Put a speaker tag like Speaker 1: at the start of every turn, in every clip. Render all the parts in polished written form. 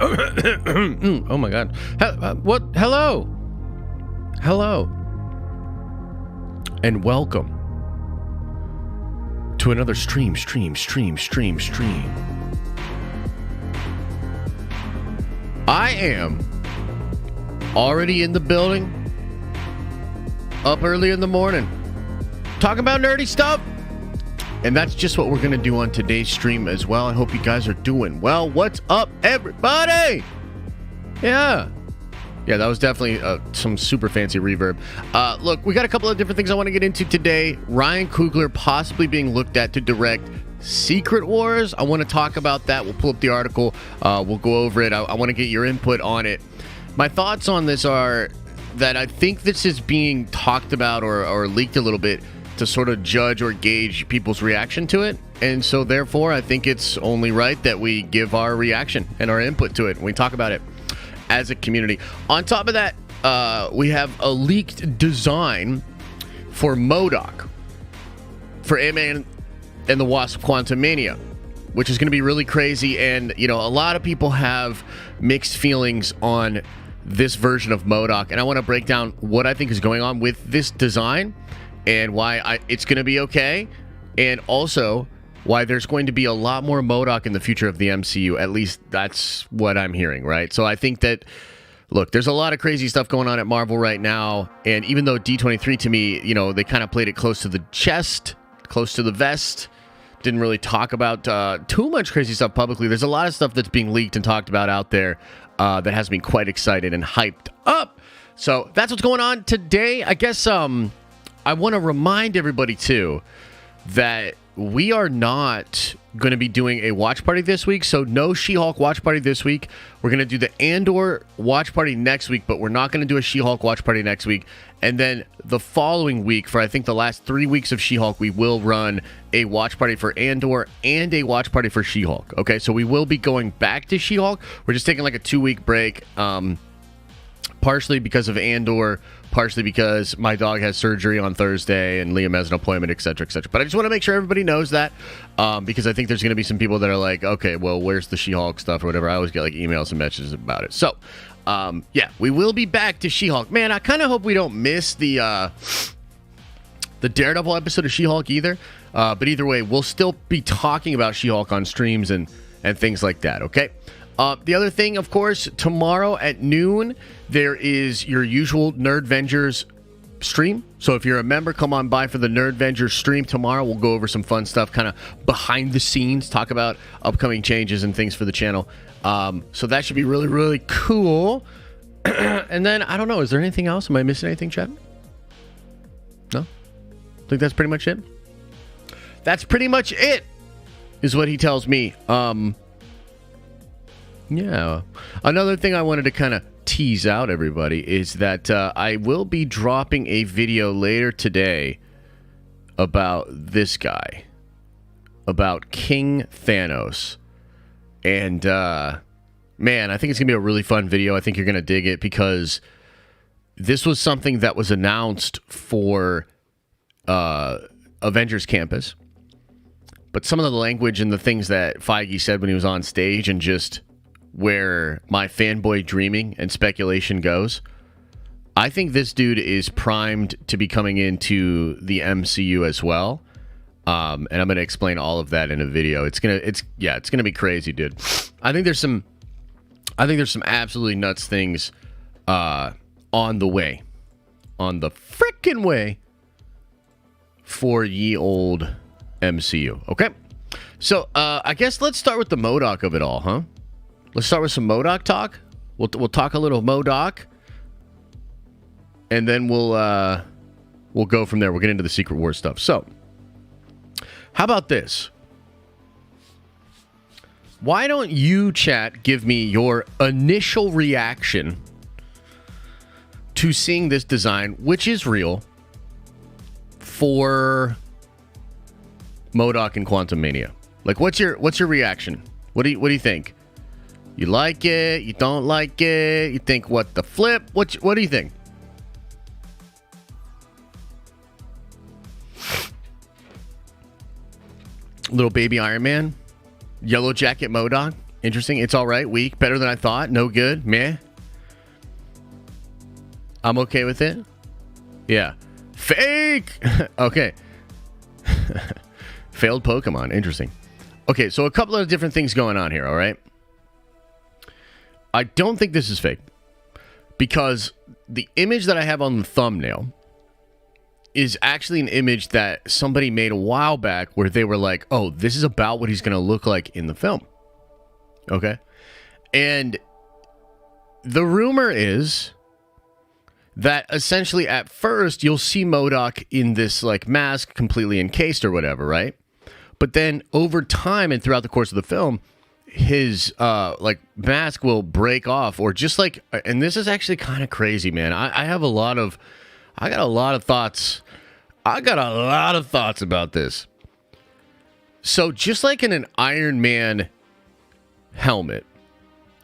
Speaker 1: Oh my god. What? Hello. Hello. And welcome to another stream. I am already in the building, up early in the morning, talking about nerdy stuff. And that's just what we're going to do on today's stream as well. I hope you guys are doing well. What's up, everybody? Yeah, that was definitely some super fancy reverb. Look, we got a couple of different things I want to get into today. Ryan Coogler possibly being looked at to direct Secret Wars. I want to talk about that. We'll pull up the article. We'll go over it. I want to get your input on it. My thoughts on this are that I think this is being talked about or leaked a little bit to sort of judge or gauge people's reaction to it. And so therefore, I think it's only right that we give our reaction and our input to it. And we talk about it as a community. On top of that, we have a leaked design for Modok for Ant-Man and the Wasp Quantumania, which is going to be really crazy. And, you know, a lot of people have mixed feelings on this version of Modok. And I want to break down what I think is going on with this design and why it's going to be okay, and also why there's going to be a lot more Modok in the future of the MCU. At least that's what I'm hearing, right? So I think that, look, there's a lot of crazy stuff going on at Marvel right now, and even though D23 to me, you know, they kind of played it close to the chest, close to the vest, didn't really talk about too much crazy stuff publicly. There's a lot of stuff that's being leaked and talked about out there that has me quite excited and hyped up. So that's what's going on today. I guess I want to remind everybody, too, that we are not going to be doing a watch party this week. So no She-Hulk watch party this week. We're going to do the Andor watch party next week, but we're not going to do a She-Hulk watch party next week. And then the following week, for I think the last 3 weeks of She-Hulk, we will run a watch party for Andor and a watch party for She-Hulk. Okay, so we will be going back to She-Hulk. We're just taking like a 2-week break. Partially because of Andor, partially because my dog has surgery on Thursday and Liam has an appointment, etc., etc. But I just want to make sure everybody knows that because I think there's going to be some people that are like, okay, well, where's the She-Hulk stuff or whatever? I always get like emails and messages about it. So, yeah, we will be back to She-Hulk. Man, I kind of hope we don't miss the Daredevil episode of She-Hulk either. But either way, we'll still be talking about She-Hulk on streams and things like that, okay? The other thing, of course, tomorrow at noon, there is your usual Nerdvengers stream. So if you're a member, come on by for the Nerdvengers stream tomorrow. We'll go over some fun stuff, kind of behind the scenes, talk about upcoming changes and things for the channel. So that should be really, really cool. And then, I don't know, is there anything else? Am I missing anything, Chad? No? I think that's pretty much it. That's pretty much it, is what he tells me. Yeah. Another thing I wanted to kind of tease out, everybody, is that I will be dropping a video later today about this guy, about King Thanos. And, man, I think it's going to be a really fun video. I think you're going to dig it because this was something that was announced for Avengers Campus. But some of the language and the things that Feige said when he was on stage and just where my fanboy dreaming and speculation goes, I think this dude is primed to be coming into the MCU as well. And I'm going to explain all of that in a video. It's going to be crazy, dude. I think there's some absolutely nuts things on the way. On the frickin' way for ye old MCU. Okay? So, I guess let's start with the Modok of it all, huh? Let's start with some Modok talk. We'll talk a little Modok, and then we'll go from there. We'll get into the Secret Wars stuff. So, how about this? Why don't you, chat, give me your initial reaction to seeing this design, which is real, for Modok and Quantumania? Like, what's your reaction? What do you think? You like it? You don't like it? You think what the flip? What do you think? Little baby Iron Man, Yellow Jacket Modok. Interesting. It's all right. Weak. Better than I thought. No good. Meh. I'm okay with it. Yeah. Fake. Okay. Failed Pokemon. Interesting. Okay, so a couple of different things going on here, all right? I don't think this is fake because the image that I have on the thumbnail is actually an image that somebody made a while back where they were like, oh, this is about what he's going to look like in the film. Okay? And the rumor is that essentially at first you'll see Modok in this like mask completely encased or whatever, right? But then over time and throughout the course of the film, his like mask will break off or just like, and this is actually kind of crazy, man. I got a lot of thoughts. I got a lot of thoughts about this. So just like in an Iron Man helmet,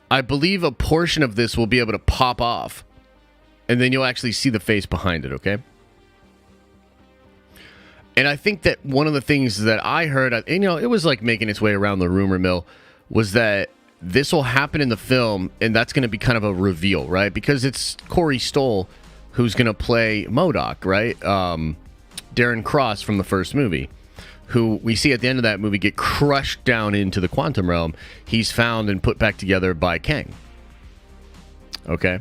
Speaker 1: I believe a portion of this will be able to pop off. And then you'll actually see the face behind it, okay? And I think that one of the things that I heard, and, you know, it was like making its way around the rumor mill, was that this will happen in the film, and that's going to be kind of a reveal, right? Because it's Corey Stoll who's going to play Modok, right? Darren Cross from the first movie, who we see at the end of that movie get crushed down into the quantum realm. He's found and put back together by Kang. Okay?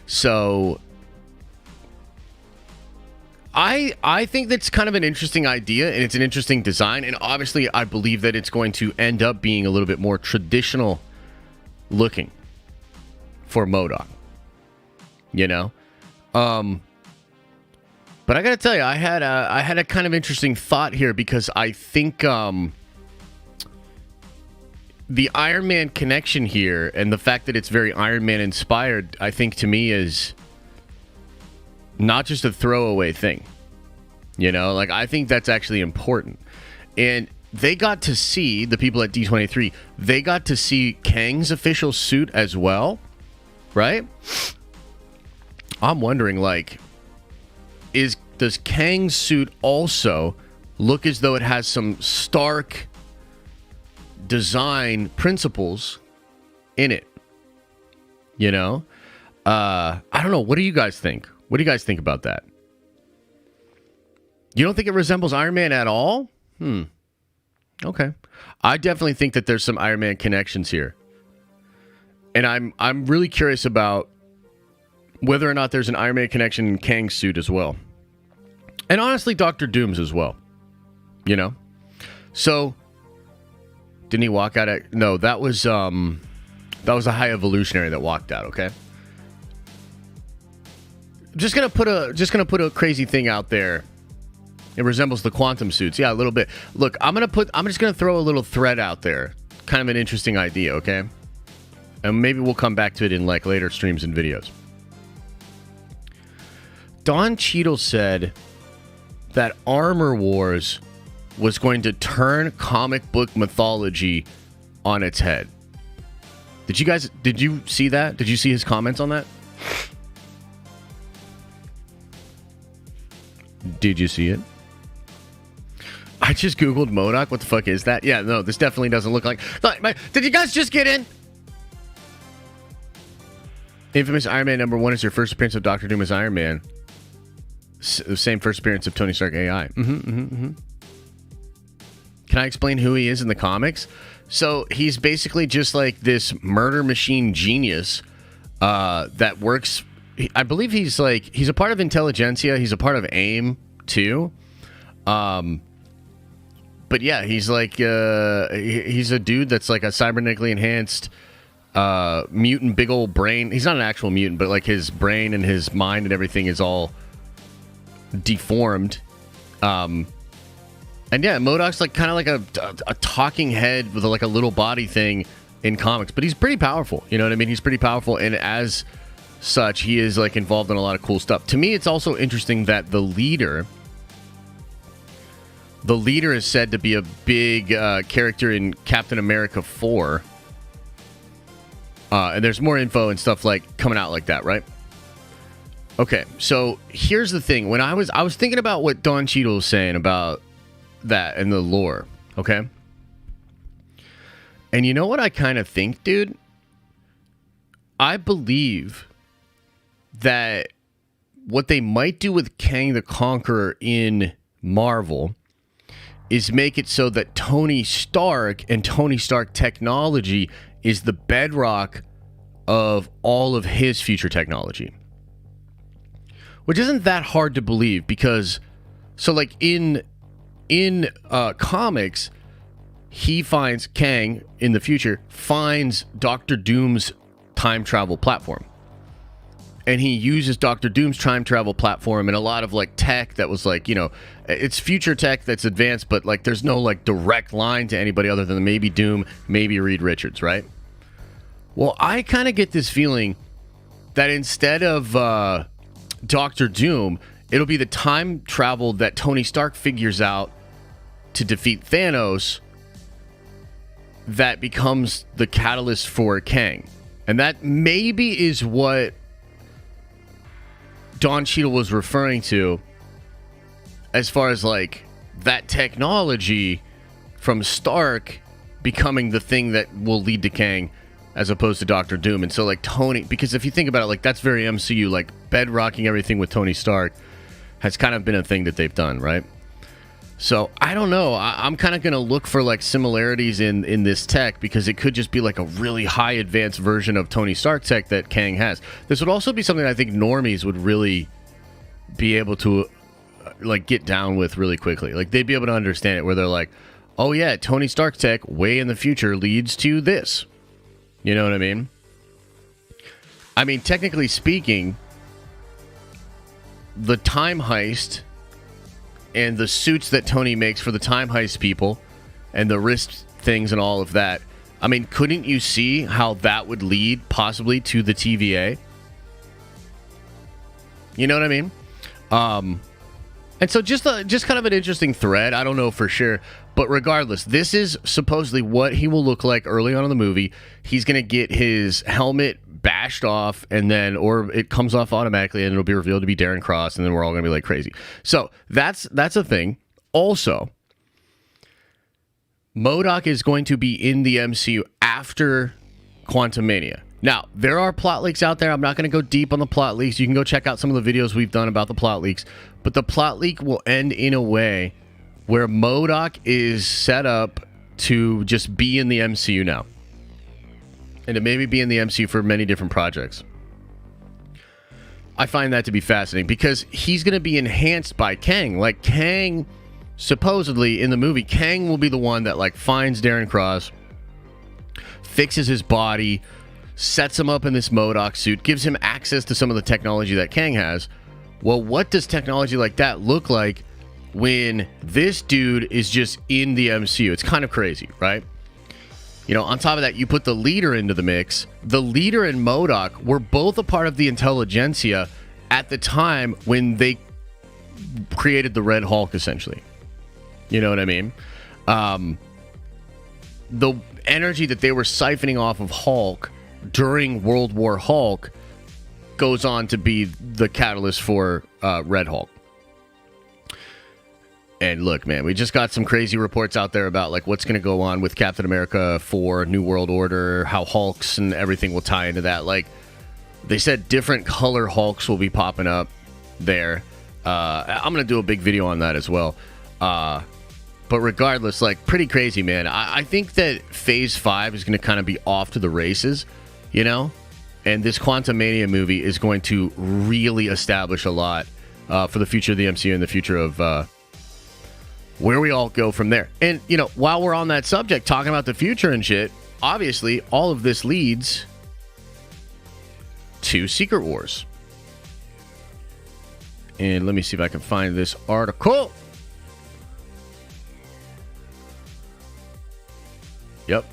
Speaker 1: So I think that's kind of an interesting idea, and it's an interesting design, and obviously I believe that it's going to end up being a little bit more traditional looking for Modok. You know? But I gotta tell you, I had a kind of interesting thought here because I think the Iron Man connection here and the fact that it's very Iron Man inspired, I think to me is not just a throwaway thing. You know, like I think that's actually important. And they got to see, the people at D23, they got to see Kang's official suit as well, right? I'm wondering, like, does Kang's suit also look as though it has some stark design principles in it? You know? I don't know. What do you guys think? What do you guys think about that? You don't think it resembles Iron Man at all? Okay. I definitely think that there's some Iron Man connections here. And I'm really curious about whether or not there's an Iron Man connection in Kang's suit as well. And honestly, Doctor Doom's as well. You know? So, didn't he walk out at... No, that was a High Evolutionary that walked out, okay? Just gonna put a crazy thing out there. It resembles the quantum suits. Yeah, a little bit. Look, I'm just gonna throw a little thread out there. Kind of an interesting idea, okay? And maybe we'll come back to it in like later streams and videos. Don Cheadle said that Armor Wars was going to turn comic book mythology on its head. Did you see that? Did you see his comments on that? Did you see it? I just Googled Modok. What the fuck is that? Yeah, no, this definitely doesn't look like... Did you guys just get in? Infamous Iron Man #1 is your first appearance of Doctor Doom as Iron Man. Same first appearance of Tony Stark AI. Can I explain who he is in the comics? So he's basically just like this murder machine genius that works... I believe he's a part of Intelligentsia. He's a part of AIM too. But yeah, he's like he's a dude that's like a cybernetically enhanced mutant, big old brain. He's not an actual mutant, but like his brain and his mind and everything is all deformed. And yeah, Modok's like kind of like a talking head with like a little body thing in comics, but he's pretty powerful. You know what I mean? He's pretty powerful, and as such, he is like involved in a lot of cool stuff. To me, it's also interesting that the leader is said to be a big character in Captain America 4. And there's more info and stuff like coming out like that, right? Okay, so here's the thing. When I was thinking about what Don Cheadle was saying about that and the lore, okay? And you know what I kind of think, dude? I believe that what they might do with Kang the Conqueror in Marvel is make it so that Tony Stark and Tony Stark technology is the bedrock of all of his future technology. Which isn't that hard to believe because, so like in comics, he finds Kang in the future, finds Doctor Doom's time travel platform. And he uses Doctor Doom's time travel platform and a lot of like tech that was like, you know, it's future tech that's advanced, but like there's no like direct line to anybody other than maybe Doom, maybe Reed Richards, right? Well, I kind of get this feeling that instead of Doctor Doom, it'll be the time travel that Tony Stark figures out to defeat Thanos that becomes the catalyst for Kang. And that maybe is what Don Cheadle was referring to as far as like that technology from Stark becoming the thing that will lead to Kang as opposed to Doctor Doom. And so like Tony, because if you think about it, like that's very MCU, like bedrocking everything with Tony Stark has kind of been a thing that they've done, right? So I don't know. I'm kind of going to look for like similarities in this tech because it could just be like a really high advanced version of Tony Stark tech that Kang has. This would also be something I think normies would really be able to like get down with really quickly. Like they'd be able to understand it where they're like, oh yeah, Tony Stark tech way in the future leads to this. You know what I mean? I mean, technically speaking, the time heist and the suits that Tony makes for the time heist people and the wrist things and all of that. I mean, couldn't you see how that would lead possibly to the TVA? You know what I mean? And so just kind of an interesting thread. I don't know for sure. But regardless, this is supposedly what he will look like early on in the movie. He's going to get his helmet bashed off and then, or it comes off automatically and it'll be revealed to be Darren Cross and then we're all going to be like crazy. So that's a thing. Also, Modok is going to be in the MCU after Quantumania. Now, there are plot leaks out there. I'm not going to go deep on the plot leaks. You can go check out some of the videos we've done about the plot leaks. But the plot leak will end in a way where Modok is set up to just be in the MCU now. And to maybe be in the MCU for many different projects. I find that to be fascinating because he's going to be enhanced by Kang. Like Kang, supposedly in the movie, Kang will be the one that like finds Darren Cross, fixes his body, sets him up in this Modok suit, gives him access to some of the technology that Kang has. Well, what does technology like that look like when this dude is just in the MCU? It's kind of crazy, right? You know, on top of that, you put the leader into the mix. The leader and Modok were both a part of the intelligentsia at the time when they created the Red Hulk, essentially. You know what I mean? The energy that they were siphoning off of Hulk during World War Hulk goes on to be the catalyst for Red Hulk. And look, man, we just got some crazy reports out there about like what's going to go on with Captain America 4 New World Order, how Hulks and everything will tie into that. Like they said different color Hulks will be popping up there. I'm going to do a big video on that as well. But regardless, like pretty crazy, man. I think that Phase 5 is going to kind of be off to the races, you know? And this Quantumania movie is going to really establish a lot for the future of the MCU and the future of where we all go from there. And, you know, while we're on that subject, talking about the future and shit, obviously, all of this leads to Secret Wars. And let me see if I can find this article. Yep.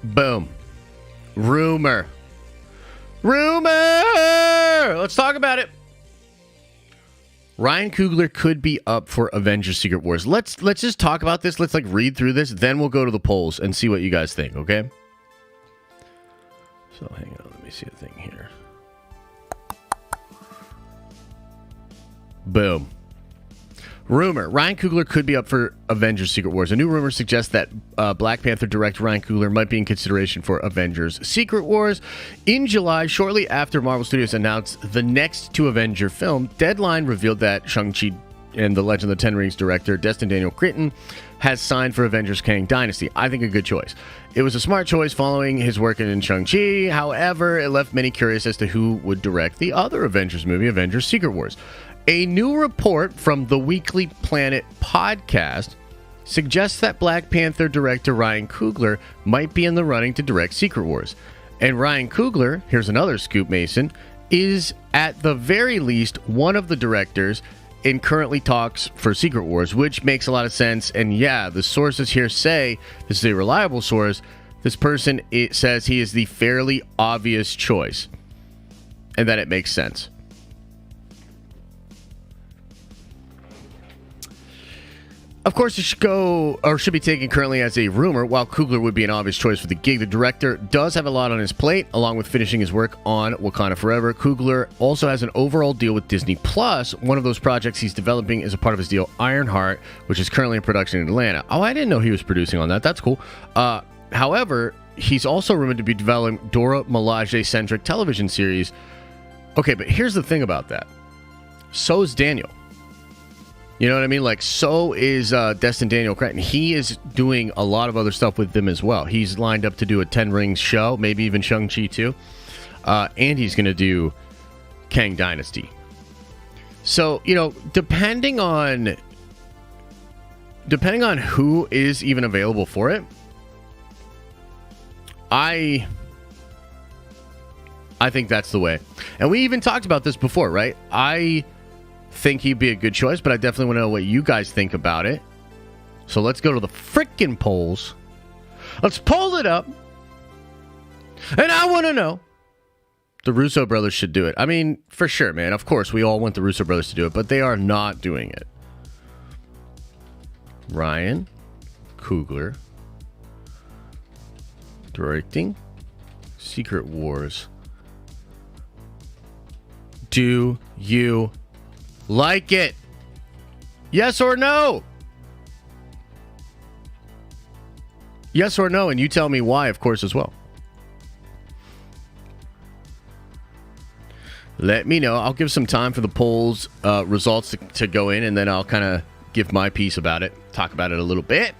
Speaker 1: Boom. Rumor. Let's talk about it. Ryan Coogler could be up for Avengers Secret Wars. Let's just talk about this. Let's like read through this. Then we'll go to the polls and see what you guys think, okay? So hang on. Let me see a thing here. Boom. Rumor: Ryan Coogler could be up for Avengers Secret Wars. A new rumor suggests that Black Panther director Ryan Coogler might be in consideration for Avengers Secret Wars. In July, shortly after Marvel Studios announced the next two Avenger film, Deadline revealed that Shang-Chi and the Legend of the Ten Rings director Destin Daniel Cretton has signed for Avengers Kang Dynasty. I think a good choice. It was a smart choice following his work in Shang-Chi. However, it left many curious as to who would direct the other Avengers movie, Avengers Secret Wars. A new report from the Weekly Planet podcast suggests that Black Panther director Ryan Coogler might be in the running to direct Secret Wars. And Ryan Coogler, here's another scoop, Mason, is at the very least one of the directors in currently talks for Secret Wars, which makes a lot of sense. And yeah, the sources here say, this is a reliable source, this person says he is the fairly obvious choice and that it makes sense. Of course, it should be taken currently as a rumor. While Coogler would be an obvious choice for the gig, the director does have a lot on his plate, along with finishing his work on Wakanda Forever. Coogler also has an overall deal with Disney Plus. One of those projects he's developing is a part of his deal, Ironheart, which is currently in production in Atlanta. Oh, I didn't know he was producing on that. That's cool. However, he's also rumored to be developing Dora Milaje-centric television series. Okay, but here's the thing about that. So is Daniel. You know what I mean? Like, so is Destin Daniel Cretton. He is doing a lot of other stuff with them as well. He's lined up to do a Ten Rings show, maybe even Shang-Chi too. And he's going to do Kang Dynasty. So, you know, depending on who is even available for it, I think that's the way. And we even talked about this before, right? I think he'd be a good choice, but I definitely want to know what you guys think about it. So let's go to the frickin' polls. Let's poll it up. And I want to know. The Russo brothers should do it. I mean, for sure, man. Of course, we all want the Russo brothers to do it, but they are not doing it. Ryan Coogler directing Secret Wars. Do you like it? Yes or no? Yes or no, and you tell me why, of course, as well. Let me know. I'll give some time for the polls results to go in, and then I'll kind of give my piece about it, talk about it a little bit.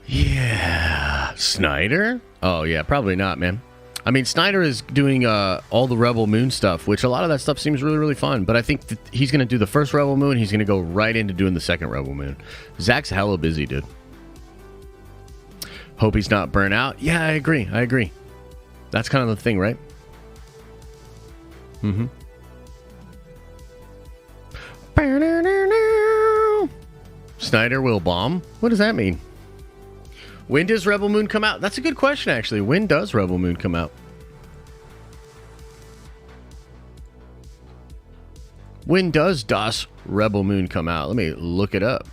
Speaker 1: Yeah. Snyder? Oh, yeah, probably not, man. I mean, Snyder is doing all the Rebel Moon stuff, which a lot of that stuff seems really, really fun. But I think that he's going to do the first Rebel Moon. He's going to go right into doing the second Rebel Moon. Zach's hella busy, dude. Hope he's not burnt out. Yeah, I agree. That's kind of the thing, right? Mm-hmm. Snyder will bomb? What does that mean? When does Rebel Moon come out? That's a good question, actually. When does Rebel Moon come out? When does Das Rebel Moon come out? Let me look it up.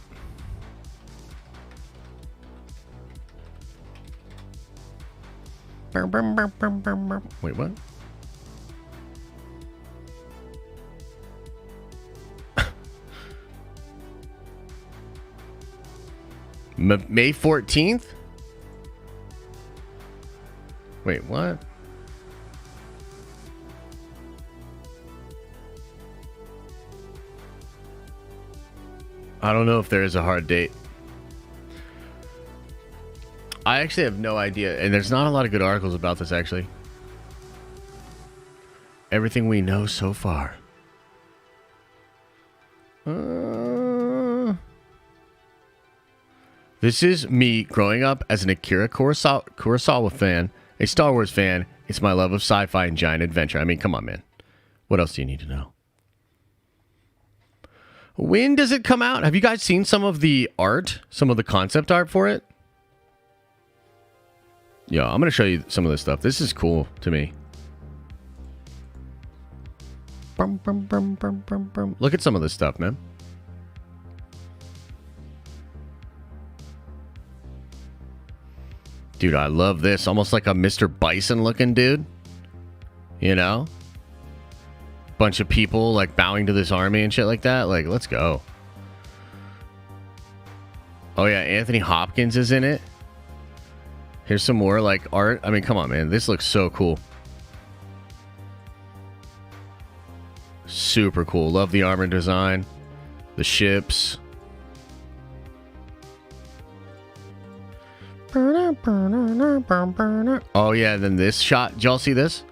Speaker 1: Wait, what? May 14th? Wait, what? I don't know if there is a hard date. I actually have no idea, and there's not a lot of good articles about this, actually. Everything we know so far. This is me growing up as an Akira Kurosawa fan, a Star Wars fan. It's my love of sci-fi and giant adventure. I mean, come on, man. What else do you need to know? When does it come out? Have you guys seen some of the art, some of the concept art for it? Yeah, I'm going to show you some of this stuff. This is cool to me. Look at some of this stuff, man. Dude, I love this. Almost like a Mr. Bison looking dude. You know? bunch of people like bowing to this army and shit like that. Like, let's go. Oh yeah, Anthony Hopkins is in it. Here's some more like art. I mean, come on, man. This looks so cool. Super cool. Love the armor design. The ships. Oh yeah, then this shot. Did y'all see this?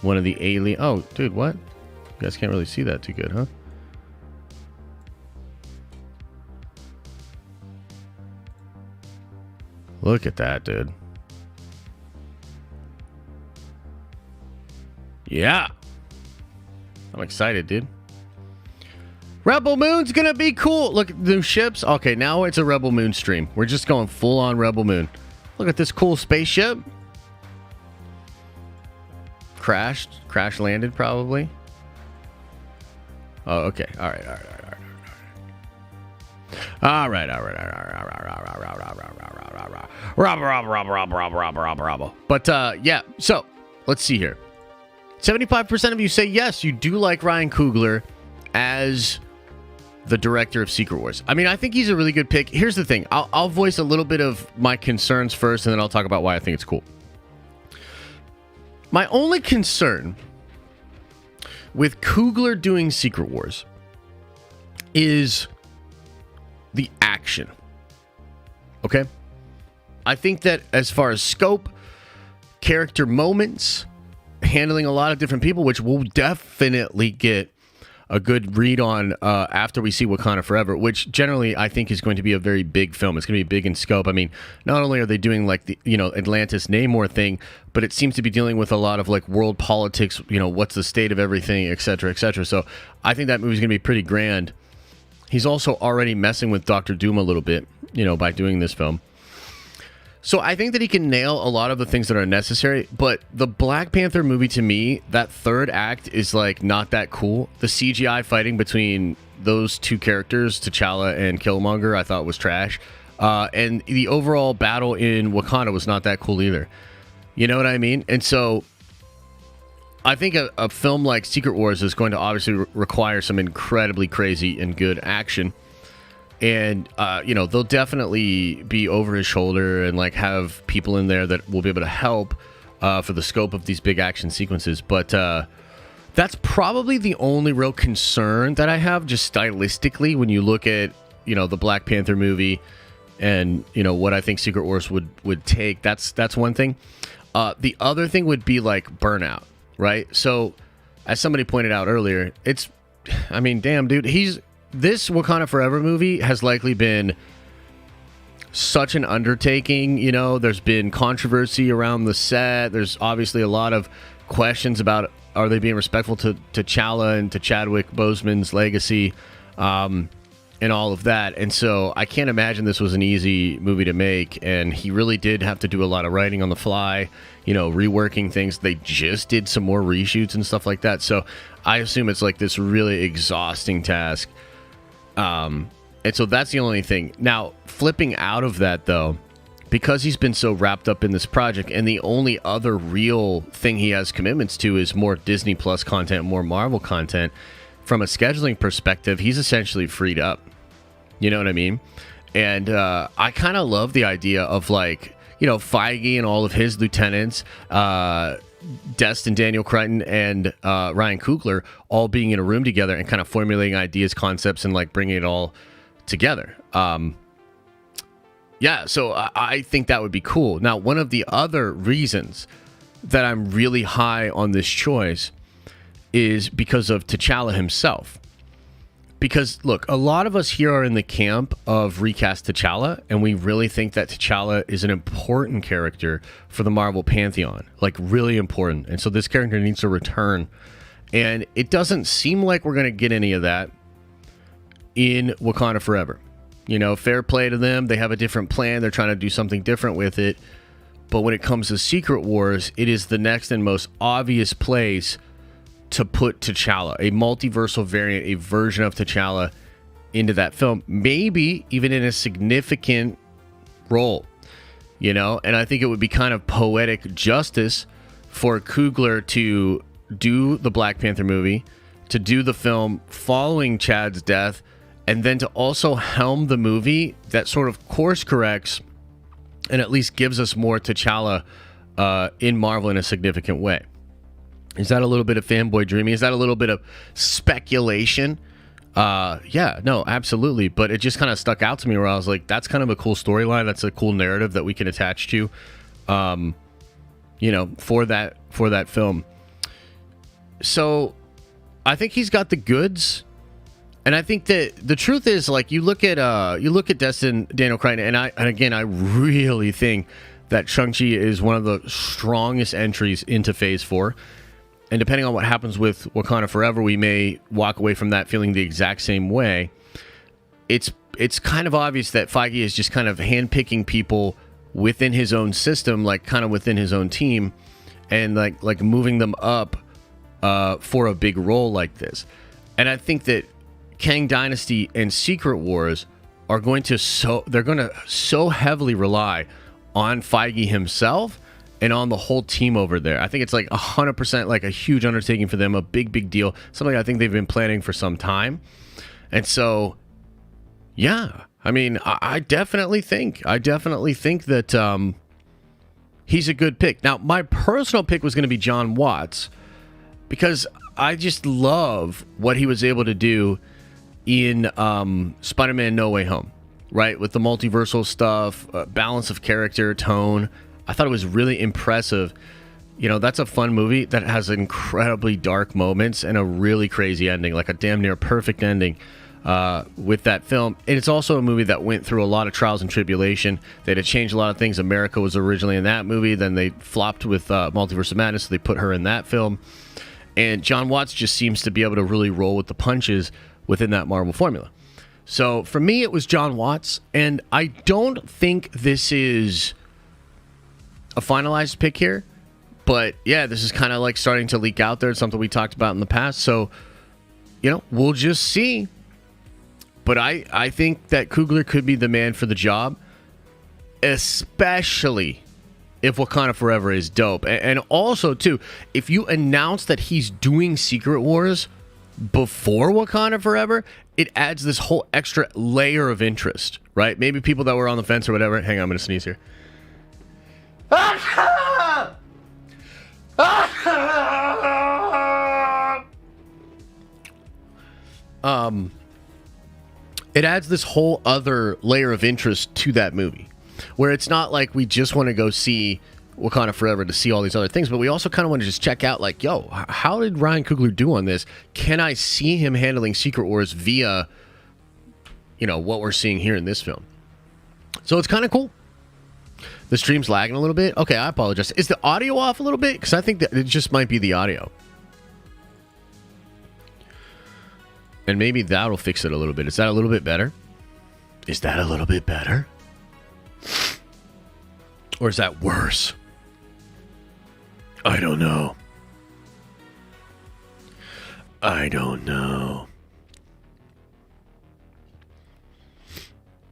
Speaker 1: One of the alien. Oh, dude, what? You guys can't really see that too good, huh? Look at that, dude. Yeah. I'm excited, dude. Rebel Moon's gonna be cool. Look at the new ships. Okay, now it's a Rebel Moon stream. We're just going full on Rebel Moon. Look at this cool spaceship. Crash landed probably. Oh, okay. All right. But yeah, so let's see here. 75% of you say yes, you do like Ryan Coogler as the director of Secret Wars. I mean, I think he's a really good pick. Here's the thing. I'll voice a little bit of my concerns first, and then I'll talk about why I think it's cool. My only concern with Coogler doing Secret Wars is the action. Okay? I think that as far as scope, character moments, handling a lot of different people, which we'll definitely get a good read on after we see Wakanda Forever, which generally I think is going to be a very big film. It's going to be big in scope. I mean, not only are they doing like the, Atlantis Namor thing, but it seems to be dealing with a lot of like world politics, what's the state of everything, et cetera, et cetera. So I think that movie's going to be pretty grand. He's also already messing with Doctor Doom a little bit, by doing this film. So I think that he can nail a lot of the things that are necessary, but the Black Panther movie, to me, that third act is like not that cool. The CGI fighting between those two characters, T'Challa and Killmonger, I thought was trash. And the overall battle in Wakanda was not that cool either. You know what I mean? And so I think a film like Secret Wars is going to obviously require some incredibly crazy and good action. And, they'll definitely be over his shoulder and, like, have people in there that will be able to help for the scope of these big action sequences. But that's probably the only real concern that I have, just stylistically, when you look at, the Black Panther movie and, what I think Secret Wars would take. That's one thing. The other thing would be, like, burnout, right? So, as somebody pointed out earlier, damn, dude, this Wakanda Forever movie has likely been such an undertaking. There's been controversy around the set. There's obviously a lot of questions about, are they being respectful to T'Challa and to Chadwick Boseman's legacy, and all of that. And so I can't imagine this was an easy movie to make. And he really did have to do a lot of writing on the fly, reworking things. They just did some more reshoots and stuff like that. So I assume it's like this really exhausting task. And so that's the only thing. Now, flipping out of that, though, because he's been so wrapped up in this project, and the only other real thing he has commitments to is more Disney Plus content, more Marvel content, from a scheduling perspective, he's essentially freed up. You know what I mean? And I kind of love the idea of, like, Feige and all of his lieutenants, Destin, Daniel Crichton, and Ryan Coogler all being in a room together and kind of formulating ideas, concepts, and like bringing it all together. So I think that would be cool. Now, one of the other reasons that I'm really high on this choice is because of T'Challa himself. Because, look, a lot of us here are in the camp of recast T'Challa, and we really think that T'Challa is an important character for the Marvel Pantheon. Like, really important. And so this character needs to return. And it doesn't seem like we're going to get any of that in Wakanda Forever. Fair play to them. They have a different plan. They're trying to do something different with it. But when it comes to Secret Wars, it is the next and most obvious place to put T'Challa, a multiversal variant, a version of T'Challa into that film, maybe even in a significant role. you know, and I think it would be kind of poetic justice for Coogler to do the Black Panther movie, to do the film following Chad's death, and then to also helm the movie that sort of course corrects and at least gives us more T'Challa in Marvel in a significant way. Is that a little bit of fanboy dreaming? Is that a little bit of speculation? Yeah, no, absolutely. But it just kind of stuck out to me where I was like, that's kind of a cool storyline. That's a cool narrative that we can attach to, you know, for that film. So I think he's got the goods. And I think that the truth is, like, you look at Daniel Crichton, and again, I really think that Shang-Chi is one of the strongest entries into Phase 4. And depending on what happens with Wakanda Forever, we may walk away from that feeling the exact same way. It's kind of obvious that Feige is just kind of handpicking people within his own system, like kind of within his own team, and like moving them up for a big role like this. And I think that Kang Dynasty and Secret Wars are going to so heavily rely on Feige himself and on the whole team over there. I think it's like 100% like a huge undertaking for them, a big deal, something I think they've been planning for some time. And so, yeah, I mean, I definitely think that he's a good pick. Now, my personal pick was going to be John Watts, because I just love what he was able to do in Spider-Man No Way Home, right? With the multiversal stuff, balance of character, tone. I thought it was really impressive. You know, that's a fun movie that has incredibly dark moments and a really crazy ending, like a damn near perfect ending with that film. And it's also a movie that went through a lot of trials and tribulation. They had to change a lot of things. America was originally in that movie. Then they flopped with Multiverse of Madness, so they put her in that film. And John Watts just seems to be able to really roll with the punches within that Marvel formula. So for me, it was John Watts. And I don't think this is a finalized pick here. But yeah, this is kind of like starting to leak out there. It's something we talked about in the past. So, you know, we'll just see. But I think that Coogler could be the man for the job, especially if Wakanda Forever is dope. And also, too, if you announce that he's doing Secret Wars before Wakanda Forever, it adds this whole extra layer of interest, right? Maybe people that were on the fence or whatever. Hang on, I'm going to sneeze here. It adds this whole other layer of interest to that movie, where it's not like we just want to go see Wakanda Forever to see all these other things, but we also kind of want to just check out, like, yo, how did Ryan Coogler do on this? Can I see him handling Secret Wars via, you know, what we're seeing here in this film? So it's kind of cool. The stream's lagging a little bit. Okay, I apologize. Is the audio off a little bit? Because I think that it just might be the audio. And maybe that'll fix it a little bit. Is that a little bit better? Is that a little bit better? Or is that worse? I don't know. I don't know.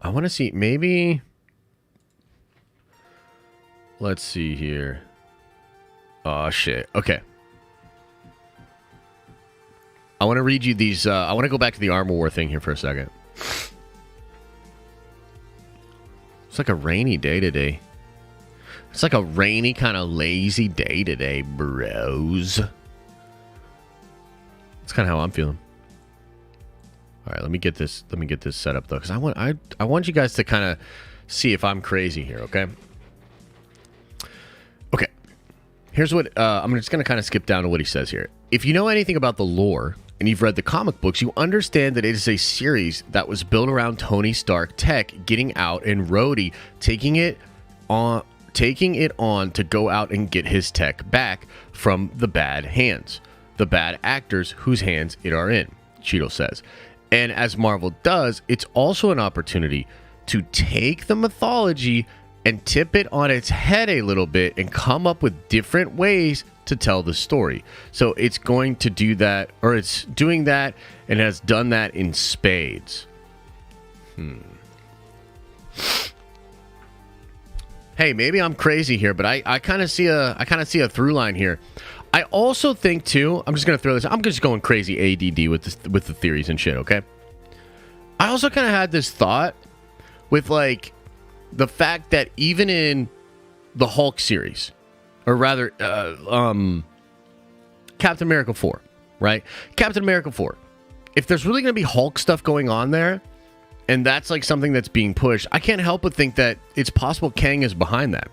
Speaker 1: I want to see, maybe... Let's see here. Oh, shit. Okay. I want to read you these. I want to go back to the Armor War thing here for a second. It's like a rainy day today. It's like a rainy, kind of lazy day today, bros. That's kind of how I'm feeling. All right, let me get this set up though, because I want you guys to kind of see if I'm crazy here. Okay. Okay. Here's what I'm just going to kind of skip down to what he says here. If you know anything about the lore and you've read the comic books, you understand that it is a series that was built around Tony Stark tech getting out and Rhodey taking it on to go out and get his tech back from the bad hands, the bad actors whose hands it are in, Cheeto says. And as Marvel does, it's also an opportunity to take the mythology and tip it on its head a little bit and come up with different ways to tell the story. So it's going to do that, or it's doing that, and has done that in spades. hey, maybe I'm crazy here, but I kind of see a through line here. I also think too, I'm just gonna throw this. I'm just going crazy ADD with the theories and shit. Okay. I also kind of had this thought with like the fact that even in the Hulk series, or rather, Captain America 4, right? Captain America 4. If there's really gonna be Hulk stuff going on there, and that's like something that's being pushed, I can't help but think that it's possible Kang is behind that.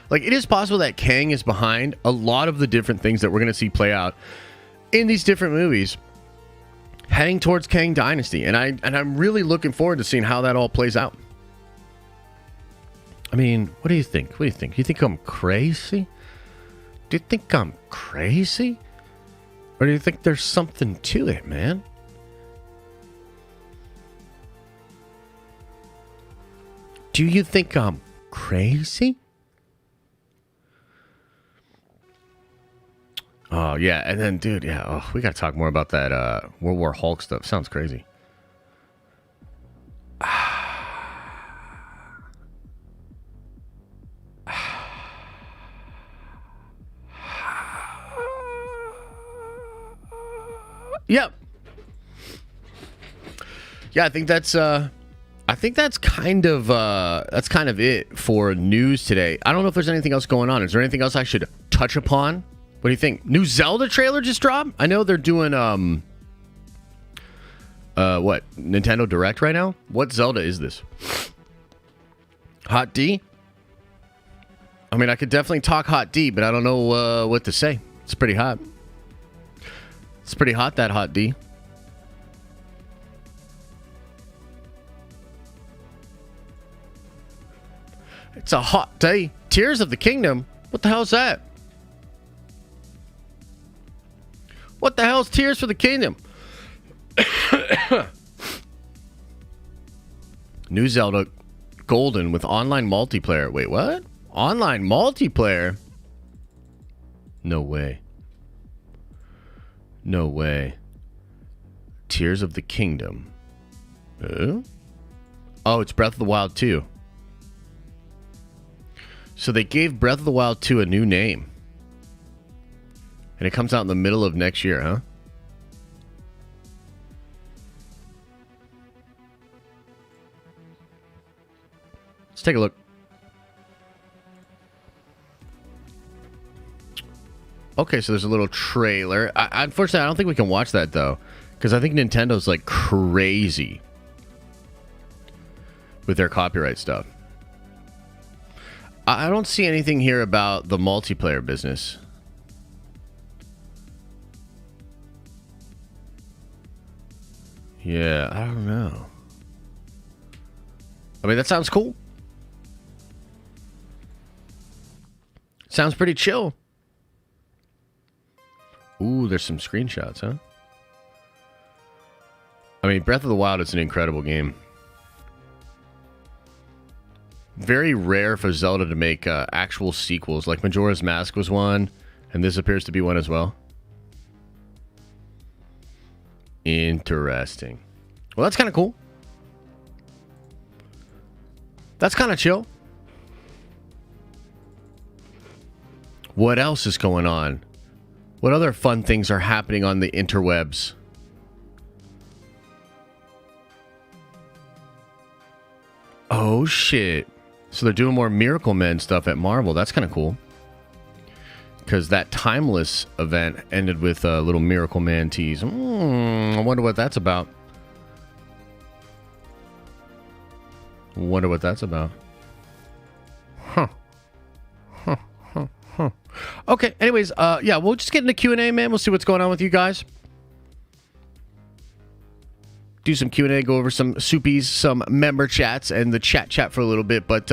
Speaker 1: Like, it is possible that Kang is behind a lot of the different things that we're going to see play out in these different movies heading towards Kang Dynasty. And I'm really looking forward to seeing how that all plays out. I mean, what do you think? What do you think? Do you think I'm crazy? Do you think I'm crazy? Or do you think there's something to it, man? Do you think I'm crazy? Oh, yeah. And then, dude, yeah. Oh, we got to talk more about that World War Hulk stuff. Sounds crazy. Yep. Yeah, I think that's kind of it for news today. I don't know if there's anything else going on. Is there anything else I should touch upon? What do you think? New Zelda trailer just dropped? I know they're doing what? Nintendo Direct right now? What Zelda is this? Hot D? I mean, I could definitely talk Hot D, but I don't know what to say. It's pretty hot. It's pretty hot, that Hot D. It's a hot day. Tears of the Kingdom? What the hell is that? What the hell's Tears for the Kingdom? New Zelda Golden with online multiplayer. Wait, what? Online multiplayer? No way. No way. Tears of the Kingdom. Oh, it's Breath of the Wild 2. So they gave Breath of the Wild 2 a new name. And it comes out in the middle of next year, huh? Let's take a look. Okay, so there's a little trailer. Unfortunately, I don't think we can watch that, though. Because I think Nintendo's, like, crazy with their copyright stuff. I don't see anything here about the multiplayer business. Yeah, I don't know. I mean, that sounds cool. Sounds pretty chill. Ooh, there's some screenshots, huh? I mean, Breath of the Wild is an incredible game. Very rare for Zelda to make actual sequels. Like Majora's Mask was one, and this appears to be one as well. Interesting. Well, that's kind of cool. That's kind of chill. What else is going on? What other fun things are happening on the interwebs? Oh, shit. So they're doing more Miracle Men stuff at Marvel. That's kind of cool. Because that Timeless event ended with a little Miracle Man tease. I wonder what that's about. Huh. Okay, anyways, yeah, we'll just get into Q&A, man. We'll see what's going on with you guys. Do some Q&A, go over some soupies, some member chats, and the chat for a little bit. But,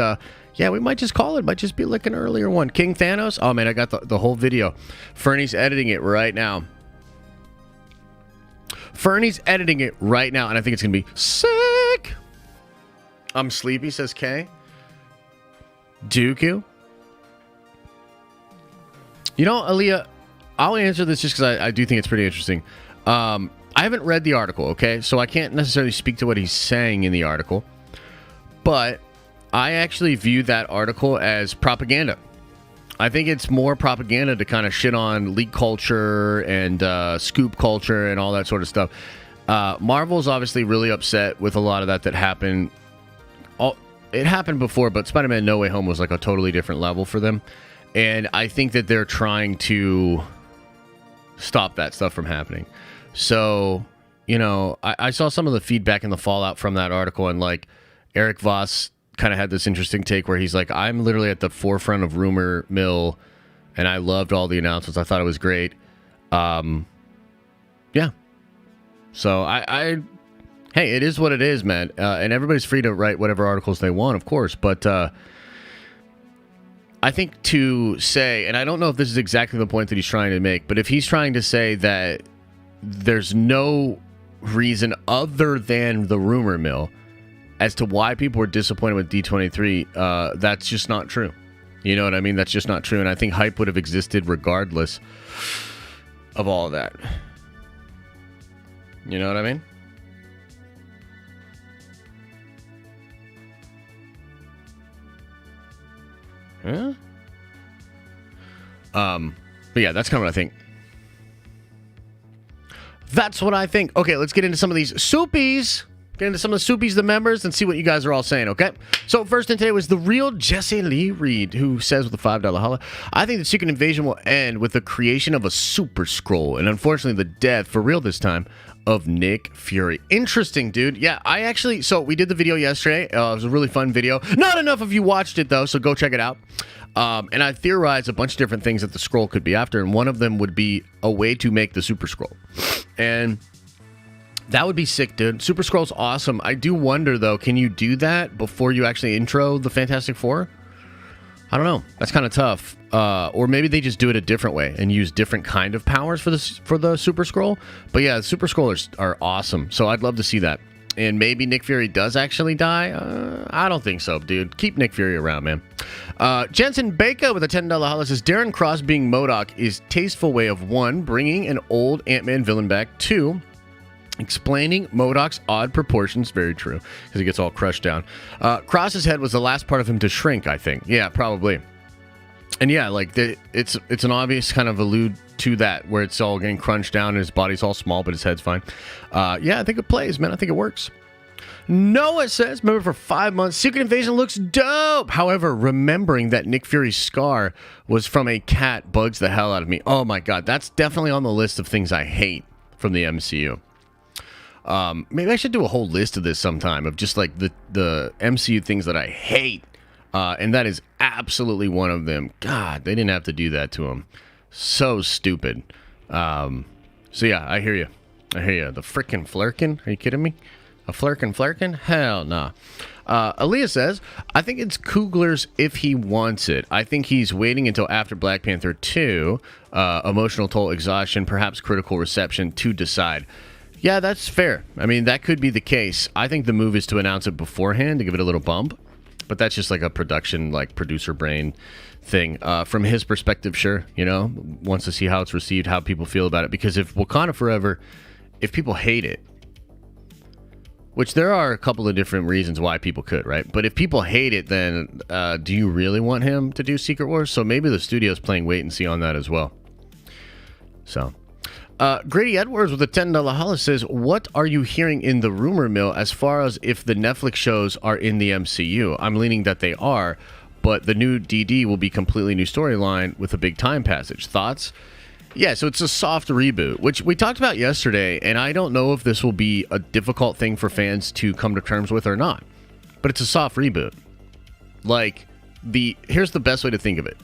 Speaker 1: yeah, we might just call it. Might just be like an earlier one. King Thanos? Oh, man, I got the whole video. Fernie's editing it right now. And I think it's going to be sick. I'm sleepy, says Kay. Dooku? You know, Aaliyah, I'll answer this just because I do think it's pretty interesting. I haven't read the article, okay? So I can't necessarily speak to what he's saying in the article. But I actually view that article as propaganda. I think it's more propaganda to kind of shit on leak culture and scoop culture and all that sort of stuff. Marvel's obviously really upset with a lot of that happened. It happened before, but Spider-Man No Way Home was like a totally different level for them. And I think that they're trying to stop that stuff from happening. So, you know, I saw some of the feedback and the fallout from that article, and like Eric Voss kind of had this interesting take where he's like, I'm literally at the forefront of rumor mill, and I loved all the announcements. I thought it was great. Yeah. So hey, it is what it is, man. And everybody's free to write whatever articles they want, of course. But I think to say, and I don't know if this is exactly the point that he's trying to make, but if he's trying to say that there's no reason other than the rumor mill as to why people were disappointed with D23, that's just not true. You know what I mean? That's just not true. And I think hype would have existed regardless of all of that. You know what I mean? Huh? But yeah, that's kind of what I think. That's what I think. Okay, let's get into some of these soupies. Get into some of the soupies, the members, and see what you guys are all saying, okay? So first in today was the real Jesse Lee Reed, who says with a $5 holla, I think the Secret Invasion will end with the creation of a Super Skrull, and unfortunately the death, for real this time, of Nick Fury. Interesting, dude. Yeah, so we did the video yesterday. It was a really fun video. Not enough of you watched it, though, so go check it out. And I theorized a bunch of different things that the Skrull could be after, and one of them would be a way to make the Super Skrull. And that would be sick, dude. Super Skrull's awesome. I do wonder, though, can you do that before you actually intro the Fantastic Four? I don't know. That's kind of tough. Or maybe they just do it a different way and use different kind of powers for the Super Skrull. But yeah, the Super Skrull are awesome. So I'd love to see that. And maybe Nick Fury does actually die. I don't think so, dude. Keep Nick Fury around, man. Jensen Baker with a $10 holla says, Darren Cross being Modok is tasteful way of 1, bringing an old Ant-Man villain back, 2, explaining Modok's odd proportions. Very true, because he gets all crushed down. Cross's head was the last part of him to shrink, I think. Yeah, probably. And yeah, like it's an obvious kind of allude to that, where it's all getting crunched down and his body's all small, but his head's fine. Yeah, I think it plays, man. I think it works. Noah says, remember for 5 months, Secret Invasion looks dope. However, remembering that Nick Fury's scar was from a cat bugs the hell out of me. Oh my God, that's definitely on the list of things I hate from the MCU. Maybe I should do a whole list of this sometime, of just like the MCU things that I hate. And that is absolutely one of them. God, they didn't have to do that to him. So stupid. So yeah, I hear you. The frickin' flirkin'. Are you kidding me? A flirkin'? Hell nah. Aaliyah says, I think it's Coogler's if he wants it. I think he's waiting until after Black Panther 2, emotional toll, exhaustion, perhaps critical reception to decide. Yeah, that's fair. I mean, that could be the case. I think the move is to announce it beforehand to give it a little bump. But that's just like a production, like producer brain thing. From his perspective, sure, you know, wants to see how it's received, how people feel about it. Because if Wakanda Forever, if people hate it, which there are a couple of different reasons why people could, right? But if people hate it, then do you really want him to do Secret Wars? So maybe the studio's playing wait and see on that as well. So... Grady Edwards with a $10 holla says, what are you hearing in the rumor mill as far as if the Netflix shows are in the MCU? I'm leaning that they are, but the new DD will be completely new storyline with a big time passage. Thoughts? Yeah, so it's a soft reboot, which we talked about yesterday, and I don't know if this will be a difficult thing for fans to come to terms with or not, but it's a soft reboot. Like, here's the best way to think of it.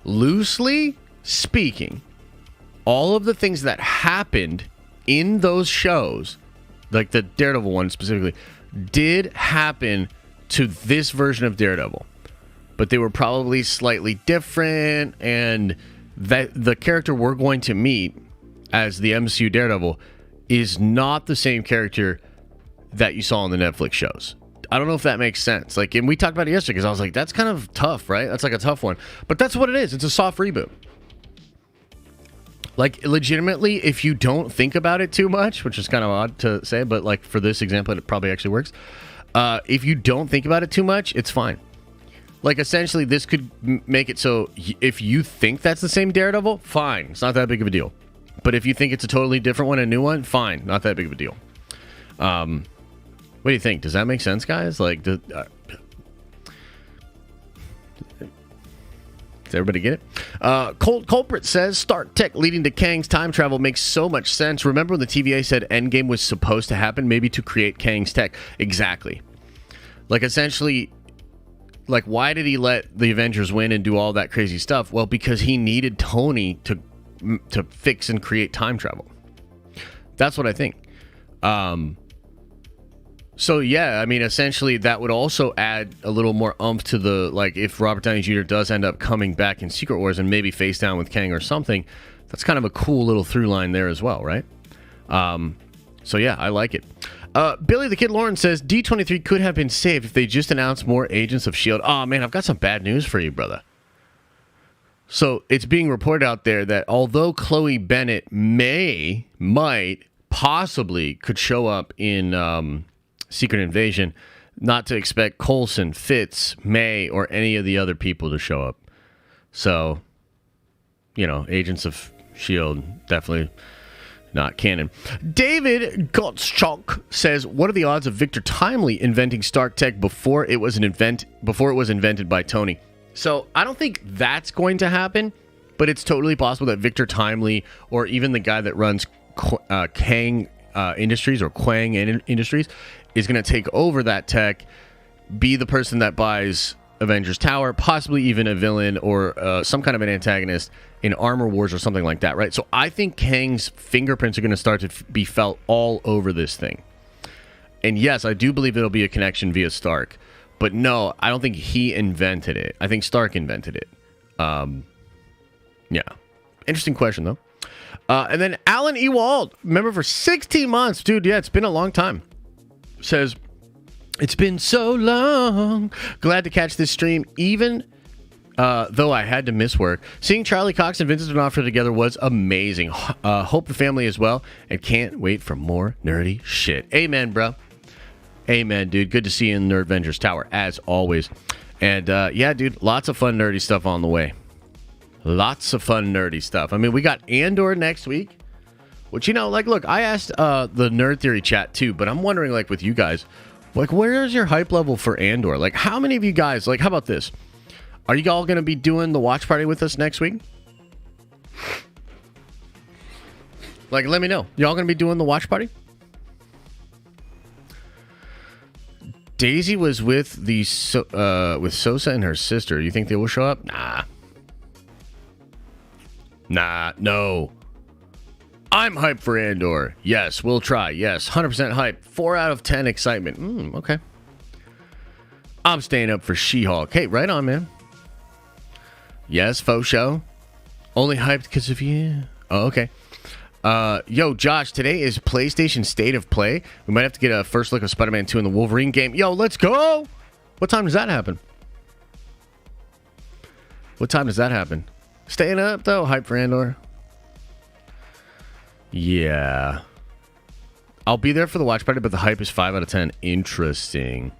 Speaker 1: Loosely speaking, all of the things that happened in those shows, like the Daredevil one specifically, did happen to this version of Daredevil. But they were probably slightly different, and that the character we're going to meet as the MCU Daredevil is not the same character that you saw on the Netflix shows. I don't know if that makes sense. Like, and we talked about it yesterday because I was like, that's kind of tough, right? That's like a tough one. But that's what it is. It's a soft reboot. Like, legitimately, if you don't think about it too much, which is kind of odd to say, but like for this example, it probably actually works. If you don't think about it too much, it's fine. Like, essentially, this could make it so if you think that's the same Daredevil, fine. It's not that big of a deal. But if you think it's a totally different one, a new one, fine. Not that big of a deal. What do you think? Does that make sense, guys? Like, does everybody get it? Culprit says, Stark Tech leading to Kang's time travel makes so much sense. Remember when the TVA said Endgame was supposed to happen? Maybe to create Kang's tech. Exactly. Like, essentially, like, why did he let the Avengers win and do all that crazy stuff? Well, because he needed Tony to fix and create time travel. That's what I think. So, yeah, I mean, essentially, that would also add a little more oomph to the, like, if Robert Downey Jr. does end up coming back in Secret Wars and maybe face down with Kang or something, that's kind of a cool little through line there as well, right? So, yeah, I like it. Billy the Kid Lawrence says, D23 could have been saved if they just announced more Agents of S.H.I.E.L.D. Oh, man, I've got some bad news for you, brother. So, it's being reported out there that although Chloe Bennett might, possibly could show up in Secret Invasion, not to expect Coulson, Fitz, May, or any of the other people to show up. So, you know, Agents of S.H.I.E.L.D. definitely not canon. David Gottschalk says, what are the odds of Victor Timely inventing Stark Tech before it was invented by Tony? So, I don't think that's going to happen, but it's totally possible that Victor Timely, or even the guy that runs Kang Industries or Quang Industries, is going to take over that tech, be the person that buys Avengers Tower, possibly even a villain or some kind of an antagonist in Armor Wars or something like that, right? So I think Kang's fingerprints are going to start to be felt all over this thing. And yes, I do believe it'll be a connection via Stark. But no, I don't think he invented it. I think Stark invented it. Yeah. Interesting question, though. And then Alan Ewald, member for 16 months. Dude, yeah, it's been a long time. Says, it's been so long. Glad to catch this stream, even though I had to miss work. Seeing Charlie Cox and Vincent D'Onofrio together was amazing. Hope the family as well, and can't wait for more nerdy shit. Amen, bro. Amen, dude. Good to see you in Nerd Avengers Tower, as always. And yeah, dude, lots of fun nerdy stuff on the way. Lots of fun nerdy stuff. I mean, we got Andor next week, which, you know, like, look, I asked the Nerd Theory chat too, but I'm wondering, like, with you guys, like, where is your hype level for Andor? Like, how many of you guys, like, how about this? Are you all going to be doing the watch party with us next week? Like, let me know. Y'all going to be doing the watch party? Daisy was with with Sosa and her sister. You think they will show up? Nah, no. I'm hyped for Andor. Yes, we'll try. Yes, 100% hype. 4 out of 10 excitement. Okay. I'm staying up for She-Hulk. Hey, right on, man. Yes, faux show. Only hyped because of you. Oh, okay. Yo, Josh, today is PlayStation State of Play. We might have to get a first look of Spider-Man 2 in the Wolverine game. Yo, let's go! What time does that happen? What time does that happen? Staying up, though. Hype for Andor. Yeah. I'll be there for the watch party, but the hype is 5 out of 10. Interesting.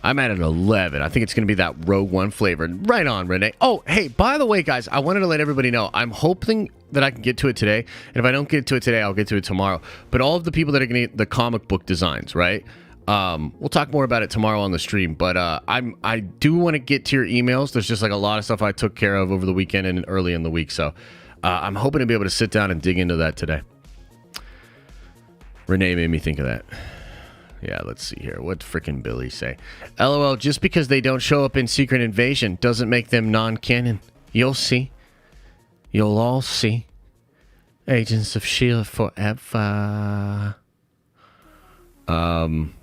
Speaker 1: I'm at an 11. I think it's going to be that Rogue One flavor. Right on, Renee. Oh, hey, by the way, guys, I wanted to let everybody know. I'm hoping that I can get to it today. And if I don't get to it today, I'll get to it tomorrow. But all of the people that are going to get the comic book designs, right? We'll talk more about it tomorrow on the stream. But I do want to get to your emails. There's just like a lot of stuff I took care of over the weekend and early in the week. So I'm hoping to be able to sit down and dig into that today. Renee made me think of that. Yeah, let's see here. What frickin' Billy say? LOL, just because they don't show up in Secret Invasion doesn't make them non-canon. You'll see. You'll all see. Agents of S.H.I.E.L.D. forever. Damn.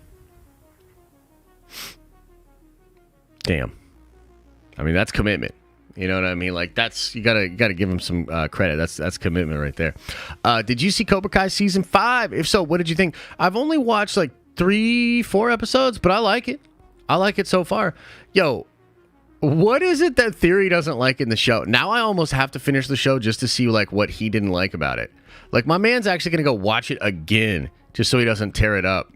Speaker 1: I mean, that's commitment. You know what I mean? Like, that's, you gotta give him some credit. That's commitment right there. Did you see Cobra Kai season 5? If so, what did you think? I've only watched like 3-4 episodes, but I like it. I like it so far. Yo, what is it that Theory doesn't like in the show? Now I almost have to finish the show just to see like what he didn't like about it. Like, my man's actually gonna go watch it again just so he doesn't tear it up.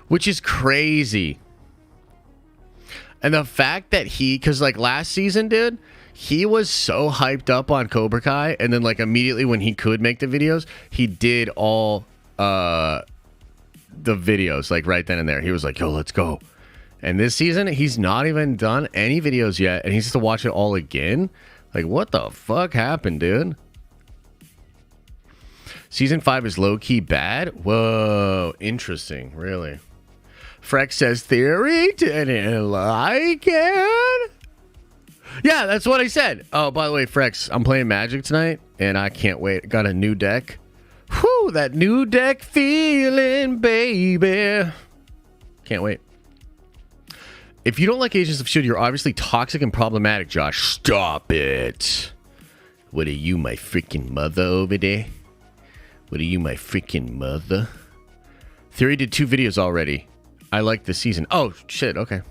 Speaker 1: which is crazy. And the fact that because like last season, dude, he was so hyped up on Cobra Kai, and then like immediately when he could make the videos, he did all the videos like right then and there. He was like, yo, let's go. And this season, he's not even done any videos yet, and he's to watch it all again. Like, what the fuck happened, dude? Season 5 is low-key bad? Whoa, interesting, really. Freck says, Theory didn't like it? Yeah, that's what I said. Oh, by the way, Frex, I'm playing Magic tonight, and I can't wait. Got a new deck. Whew, that new deck feeling, baby. Can't wait. If you don't like Agents of S.H.I.E.L.D., you're obviously toxic and problematic, Josh. Stop it. What are you, my freaking mother over there? What are you, my freaking mother? Theory did 2 videos already. I like the season. Oh, shit. Okay.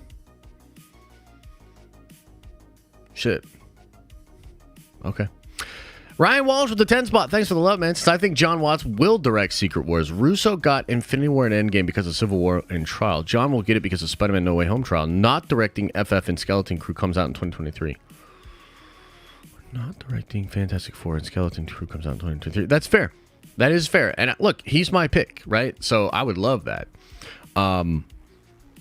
Speaker 1: Shit. Okay. Ryan Walsh with the 10 spot. Thanks for the love, man. Since I think John Watts will direct Secret Wars. Russo got Infinity War and Endgame because of Civil War and Trial. John will get it because of Spider-Man No Way Home Trial. Not directing FF and Skeleton Crew comes out in 2023. Not directing Fantastic Four and Skeleton Crew comes out in 2023. That's fair. That is fair. And look, he's my pick, right? So I would love that.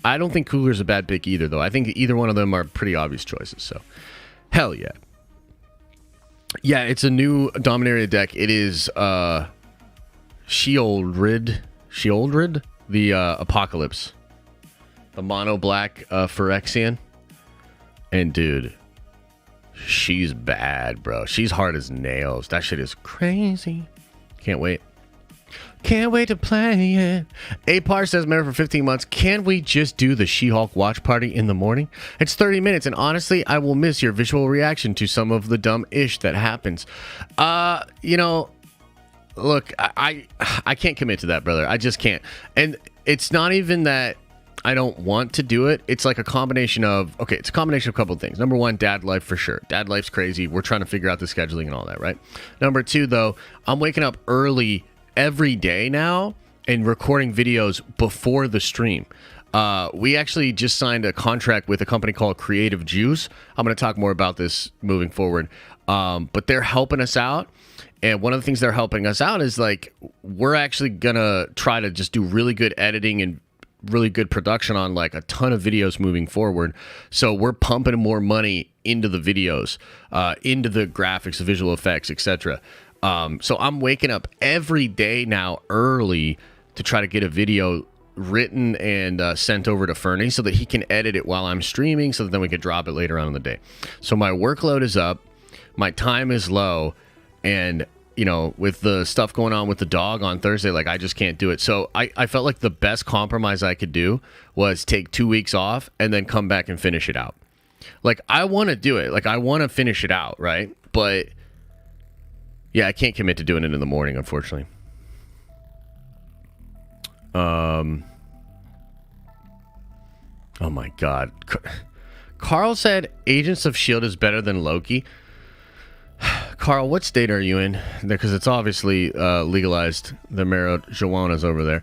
Speaker 1: I don't think Coogler's a bad pick either, though. I think either one of them are pretty obvious choices. So, hell yeah. Yeah, it's a new Dominaria deck. It is Sheoldred, the Apocalypse. The mono black Phyrexian. And dude, she's bad, bro. She's hard as nails. That shit is crazy. Can't wait. Can't wait to play it. Apar says, Mayor for 15 months. Can we just do the She-Hulk watch party in the morning? It's 30 minutes, and honestly, I will miss your visual reaction to some of the dumb ish that happens. You know, look, I can't commit to that, brother. I just can't. And it's not even that I don't want to do it. It's like a combination of, okay, it's a combination of a couple of things. Number one, dad life for sure. Dad life's crazy. We're trying to figure out the scheduling and all that, right? Number two, though, I'm waking up early every day now and recording videos before the stream. We actually just signed a contract with a company called Creative Juice. I'm going to talk more about this moving forward. But they're helping us out. And one of the things they're helping us out is like, we're actually going to try to just do really good editing and really good production on like a ton of videos moving forward. So we're pumping more money into the videos, into the graphics, the visual effects, etc. So I'm waking up every day now early to try to get a video written and sent over to Fernie so that he can edit it while I'm streaming so that then we can drop it later on in the day. So my workload is up, my time is low, and you know, with the stuff going on with the dog on Thursday, like I just can't do it. So I felt like the best compromise I could do was take 2 weeks off and then come back and finish it out. Like I want to do it. Like I want to finish it out, right? But yeah, I can't commit to doing it in the morning, unfortunately. Oh my God. Carl said Agents of S.H.I.E.L.D. is better than Loki. Carl, what state are you in? Because it's obviously legalized. The marijuana's over there.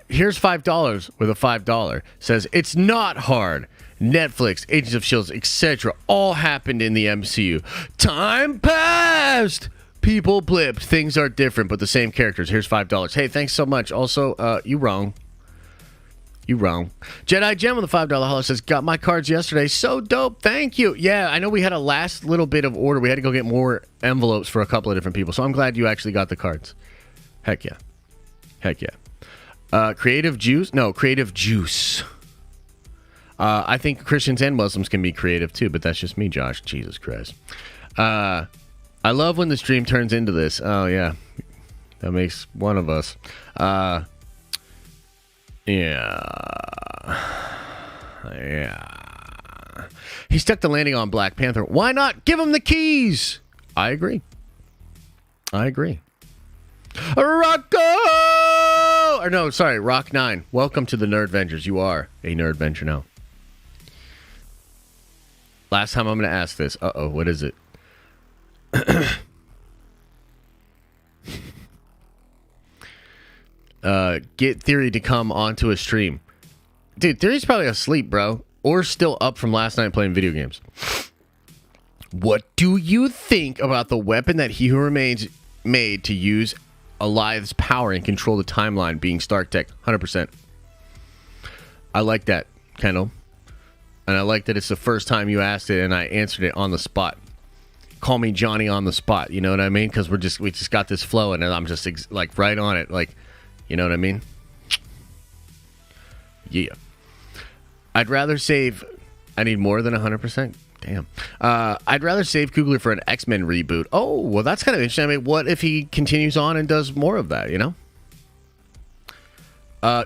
Speaker 1: Here's $5 with a $5. Says, it's not hard. Netflix, Agents of S.H.I.E.L.D., etc. all happened in the MCU. Time passed! People blipped. Things are different, but the same characters. Here's $5. Hey, thanks so much. Also, you wrong. You wrong. Jedi Gem with a $5 holler says, got my cards yesterday. So dope. Thank you. Yeah, I know we had a last little bit of order. We had to go get more envelopes for a couple of different people. So I'm glad you actually got the cards. Heck yeah. Heck yeah. Creative Juice? No, Creative Juice. I think Christians and Muslims can be creative too, but that's just me, Josh. Jesus Christ. I love when the stream turns into this. Oh, yeah. That makes one of us. Yeah. He stuck the landing on Black Panther. Why not give him the keys? I agree. Rocco! Or no, sorry, Rock 9. Welcome to the Nerd Ventures. You are a Nerd Venture now. Last time I'm going to ask this. Uh-oh, what is it? Get Theory to come onto a stream. Dude, Theory's probably asleep, bro. Or still up from last night playing video games. What do you think about the weapon that He Who Remains made to use Allythe's power and control the timeline being Stark Tech? 100%. I like that, Kendall. And I like that it's the first time you asked it and I answered it on the spot. Call me Johnny on the spot, you know what I mean? Because we just got this flow and I'm just like right on it, like, you know what I mean? Yeah. I'd rather save. I need more than 100%. Damn. I'd rather save Coogler for an X-Men reboot. Oh, well, that's kind of interesting. I mean, what if he continues on and does more of that? You know.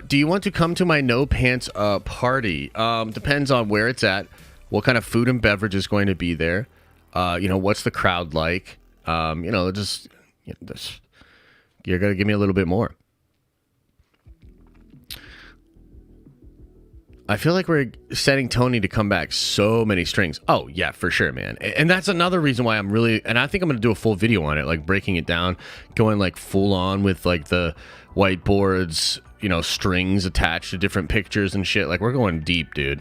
Speaker 1: Do you want to come to my no pants party? Depends on where it's at. What kind of food and beverage is going to be there? You know, what's the crowd like? You know, just you're gonna give me a little bit more. I feel like we're setting Tony to come back so many strings. Oh, yeah, for sure, man. And that's another reason why I'm really... And I think I'm going to do a full video on it, like breaking it down, going like full on with like the whiteboards, you know, strings attached to different pictures and shit. Like, we're going deep, dude.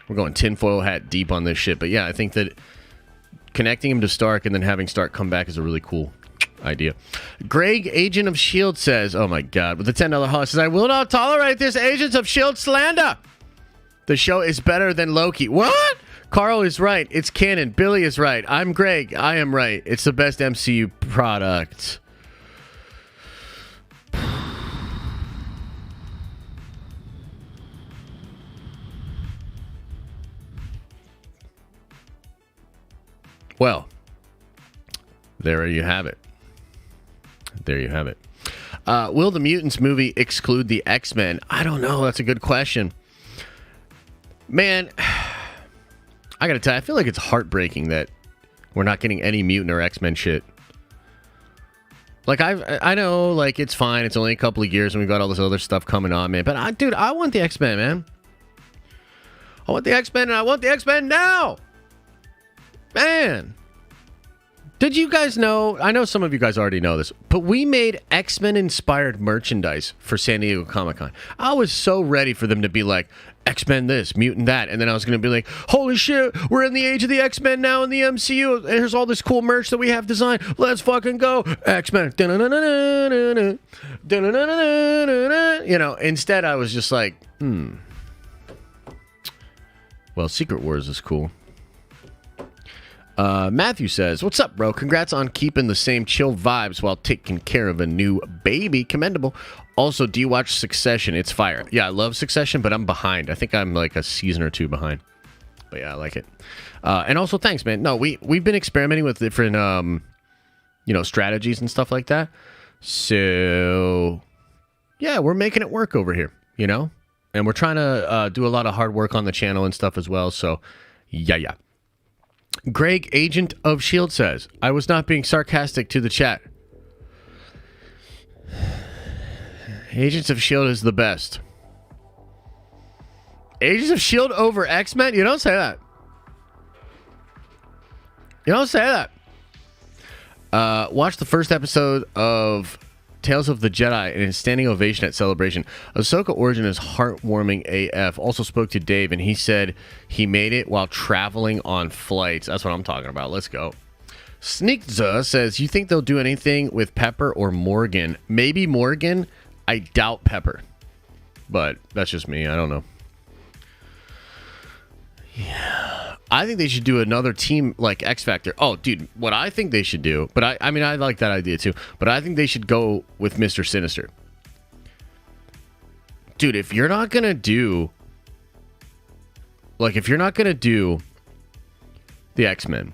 Speaker 1: We're going tinfoil hat deep on this shit. But yeah, I think that connecting him to Stark and then having Stark come back is a really cool idea. Greg, Agent of S.H.I.E.L.D. says, oh my God, with the $10 host, says, I will not tolerate this Agents of S.H.I.E.L.D. slander. The show is better than Loki. What? Carl is right. It's canon. Billy is right. I'm Greg. I am right. It's the best MCU product. Well, there you have it. There you have it. Will the Mutants movie exclude the X-Men? I don't know. That's a good question. Man, I gotta tell you, I feel like it's heartbreaking that we're not getting any Mutant or X-Men shit. Like, I know, like, it's fine. It's only a couple of years and we've got all this other stuff coming on, man. But, dude, I want the X-Men, man. I want the X-Men and I want the X-Men now! Man. Did you guys know, I know some of you guys already know this, but we made X-Men inspired merchandise for San Diego Comic-Con. I was so ready for them to be like, X-Men this, Mutant that, and then I was going to be like, holy shit, we're in the age of the X-Men now in the MCU, and here's all this cool merch that we have designed, let's fucking go, X-Men, you know, instead I was just like, well, Secret Wars is cool. Matthew says, what's up, bro? Congrats on keeping the same chill vibes while taking care of a new baby. Commendable. Also, do you watch Succession? It's fire. Yeah, I love Succession, but I'm behind. I think I'm like a season or two behind. But yeah, I like it. And also, thanks, man. No, we've been experimenting with different, you know, strategies and stuff like that. So, yeah, we're making it work over here, you know? And we're trying to do a lot of hard work on the channel and stuff as well. So, yeah. Greg, Agent of S.H.I.E.L.D. says, I was not being sarcastic to the chat. Agents of S.H.I.E.L.D. is the best. Agents of S.H.I.E.L.D. over X-Men? You don't say that. You don't say that. Watch the first episode of Tales of the Jedi and a standing ovation at Celebration. Ahsoka origin is heartwarming AF. Also spoke to Dave and he said he made it while traveling on flights. That's what I'm talking about. Let's go. Sneakza says, you think they'll do anything with Pepper or Morgan? Maybe Morgan. I doubt Pepper. But that's just me. I don't know. Yeah. I think they should do another team like X Factor. Oh, dude, what I think they should do, but I mean, I like that idea too, but I think they should go with Mr. Sinister. Dude, if you're not going to do, like, if you're not going to do the X-Men,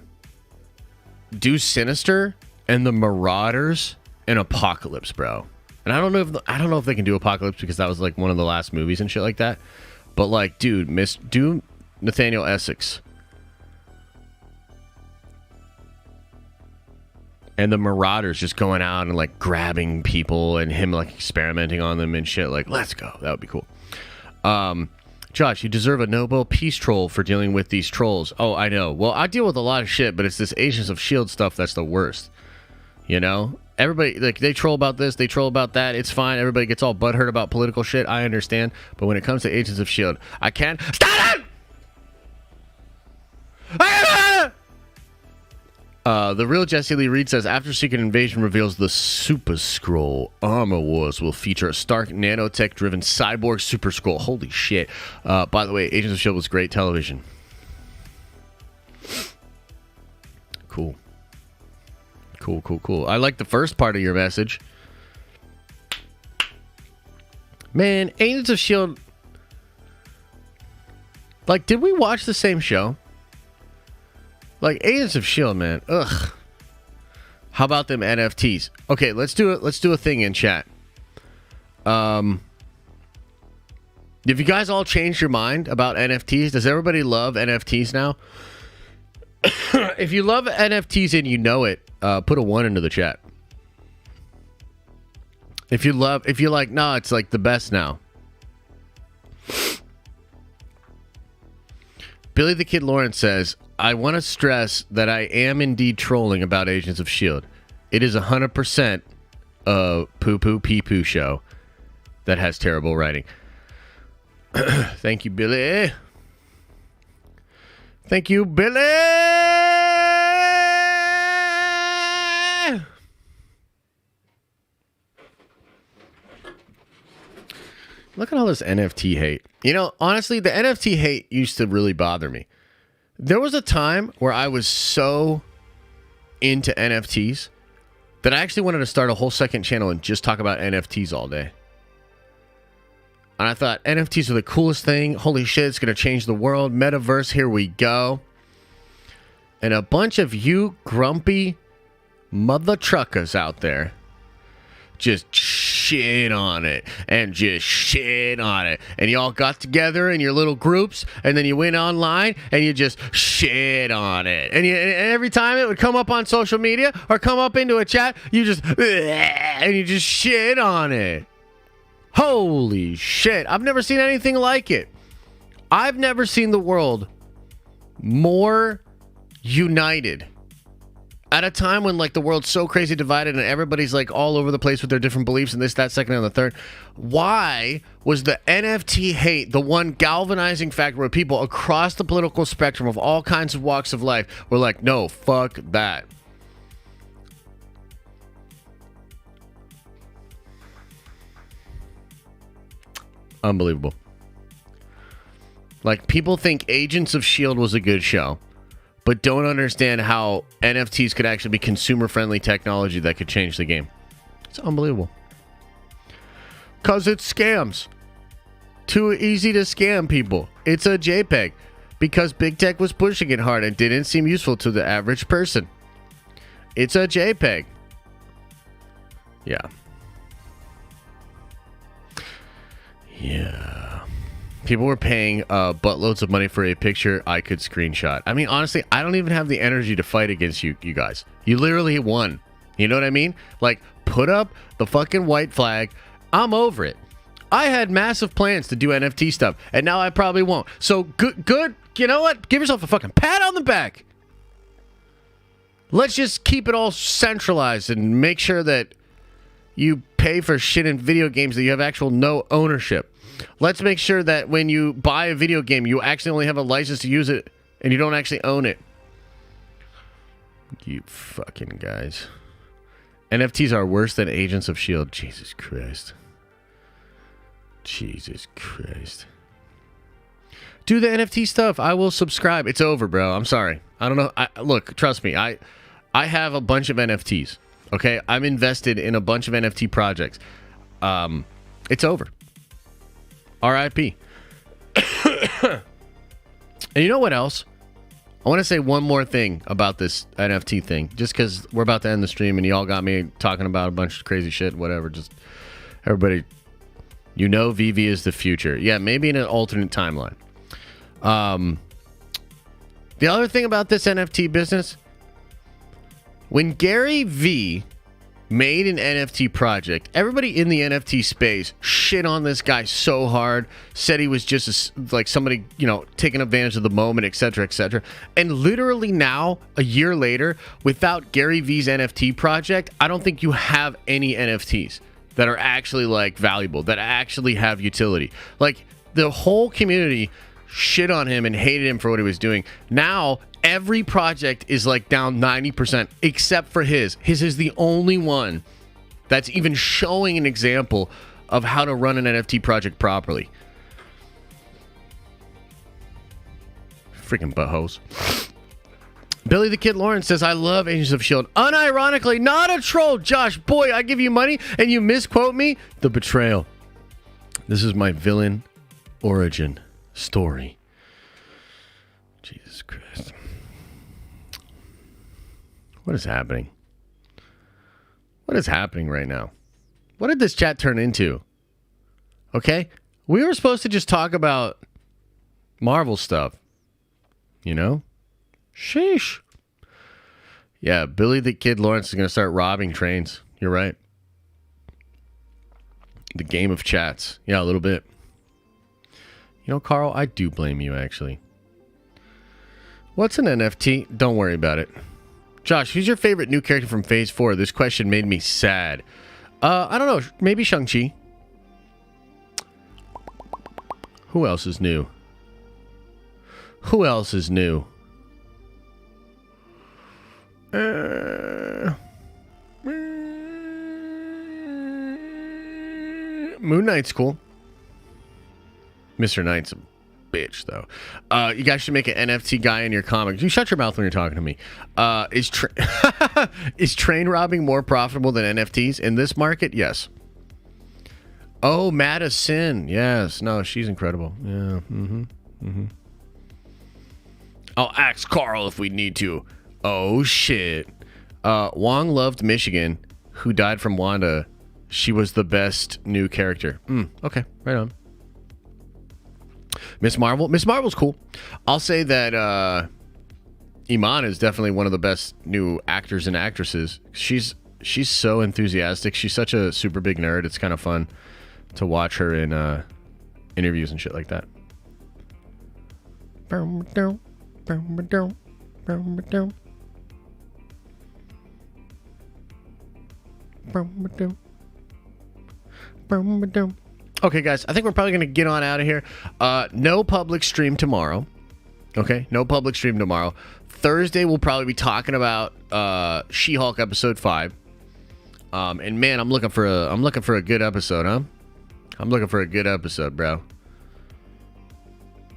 Speaker 1: do Sinister and the Marauders and Apocalypse, bro. And I don't know if they can do Apocalypse because that was like one of the last movies and shit like that. But like, dude, do Nathaniel Essex. And the Marauders just going out and like grabbing people and him like experimenting on them and shit. Like, let's go. That would be cool. Josh, you deserve a Nobel Peace Troll for dealing with these trolls. Oh, I know. Well, I deal with a lot of shit, but it's this Agents of S.H.I.E.L.D. stuff that's the worst. You know? Everybody, like, they troll about this, they troll about that. It's fine. Everybody gets all butthurt about political shit. I understand. But when it comes to Agents of S.H.I.E.L.D., I can't stand it! The real Jesse Lee Reed says, after Secret Invasion reveals the Super Skrull, Armor Wars will feature a stark nanotech-driven cyborg Super Skrull. Holy shit. By the way, Agents of S.H.I.E.L.D. was great television. Cool. Cool. I like the first part of your message. Man, Agents of S.H.I.E.L.D. Like, did we watch the same show? Like, Agents of S.H.I.E.L.D., man. Ugh. How about them NFTs? Okay, let's do it. Let's do a thing in chat. If you guys all changed your mind about NFTs, does everybody love NFTs now? If you love NFTs and you know it, put a 1 into the chat. If you're like, nah, it's like the best now. Billy the Kid Lawrence says, I want to stress that I am indeed trolling about Agents of S.H.I.E.L.D. It is 100% a poo-poo pee-poo show that has terrible writing. Thank you, Billy. Thank you, Billy! Look at all this NFT hate. You know, honestly, the NFT hate used to really bother me. There was a time where I was so into NFTs that I actually wanted to start a whole second channel and just talk about NFTs all day. And I thought, NFTs are the coolest thing. Holy shit, it's going to change the world. Metaverse, here we go. And a bunch of you grumpy mother truckers out there just shit on it and just shit on it. And y'all got together in your little groups, and then you went online and you just shit on it. And every time it would come up on social media or come up into a chat, you just shit on it. Holy shit. I've never seen anything like it. I've never seen the world more united at a time when, like, the world's so crazy divided and everybody's, like, all over the place with their different beliefs and this, that, second, and the third. Why was the NFT hate the one galvanizing factor where people across the political spectrum of all kinds of walks of life were like, no, fuck that? Unbelievable. Like, people think Agents of S.H.I.E.L.D. was a good show, but don't understand how NFTs could actually be consumer-friendly technology that could change the game. It's unbelievable. Because it's scams. Too easy to scam people. It's a JPEG. Because big tech was pushing it hard and didn't seem useful to the average person. It's a JPEG. Yeah. Yeah. People were paying buttloads of money for a picture I could screenshot. I mean, honestly, I don't even have the energy to fight against you guys. You literally won. You know what I mean? Like, put up the fucking white flag. I'm over it. I had massive plans to do NFT stuff, and now I probably won't. So, good. You know what? Give yourself a fucking pat on the back. Let's just keep it all centralized and make sure that you pay for shit in video games that you have actual no ownership. Let's make sure that when you buy a video game, you actually only have a license to use it and you don't actually own it. You fucking guys. NFTs are worse than Agents of S.H.I.E.L.D. Jesus Christ. Jesus Christ. Do the NFT stuff. I will subscribe. It's over, bro. I'm sorry. I don't know. Look, trust me. I have a bunch of NFTs. Okay? I'm invested in a bunch of NFT projects. It's over. R.I.P. And you know what else? I want to say one more thing about this NFT thing. Just because we're about to end the stream and y'all got me talking about a bunch of crazy shit, whatever. Just everybody, you know VV is the future. Yeah, maybe in an alternate timeline. The other thing about this NFT business, when Gary V made an NFT project. Everybody in the NFT space shit on this guy so hard, said he was just like somebody, you know, taking advantage of the moment, etc., etc. And literally now, a year later, without Gary V's NFT project, I don't think you have any NFTs that are actually like valuable, that actually have utility. Like the whole community shit on him and hated him for what he was doing. Now every project is like down 90% except for his. His is the only one that's even showing an example of how to run an NFT project properly. Freaking buttholes. Billy the Kid Lawrence says, I love Agents of S.H.I.E.L.D. Unironically, not a troll. Josh, boy, I give you money and you misquote me? The betrayal. This is my villain origin story. Jesus Christ. What is happening? What is happening right now? What did this chat turn into? Okay? We were supposed to just talk about Marvel stuff. You know? Sheesh. Yeah, Billy the Kid Lawrence is going to start robbing trains. You're right. The game of chats. Yeah, a little bit. You know, Carl, I do blame you, actually. What's an NFT? Don't worry about it. Josh, who's your favorite new character from Phase 4? This question made me sad. I don't know. Maybe Shang-Chi. Who else is new? Who else is new? Moon Knight's cool. Mr. Knight's a bitch, though. You guys should make an NFT guy in your comics. You shut your mouth when you're talking to me. Is train robbing more profitable than NFTs in this market? Yes. Oh, Madison. Yes. No, she's incredible. Yeah. I'll ask Carl if we need to. Oh, shit. Wong loved Michigan, who died from Wanda. She was the best new character. Okay, right on. Miss Marvel. Miss Marvel's cool. I'll say that Iman is definitely one of the best new actors and actresses. She's so enthusiastic. She's such a super big nerd. It's kind of fun to watch her in interviews and shit like that. Okay, guys, I think we're probably going to get on out of here. No public stream tomorrow. Okay, no public stream tomorrow. Thursday, we'll probably be talking about She-Hulk episode 5. And man, I'm looking for a good episode, huh? I'm looking for a good episode, bro.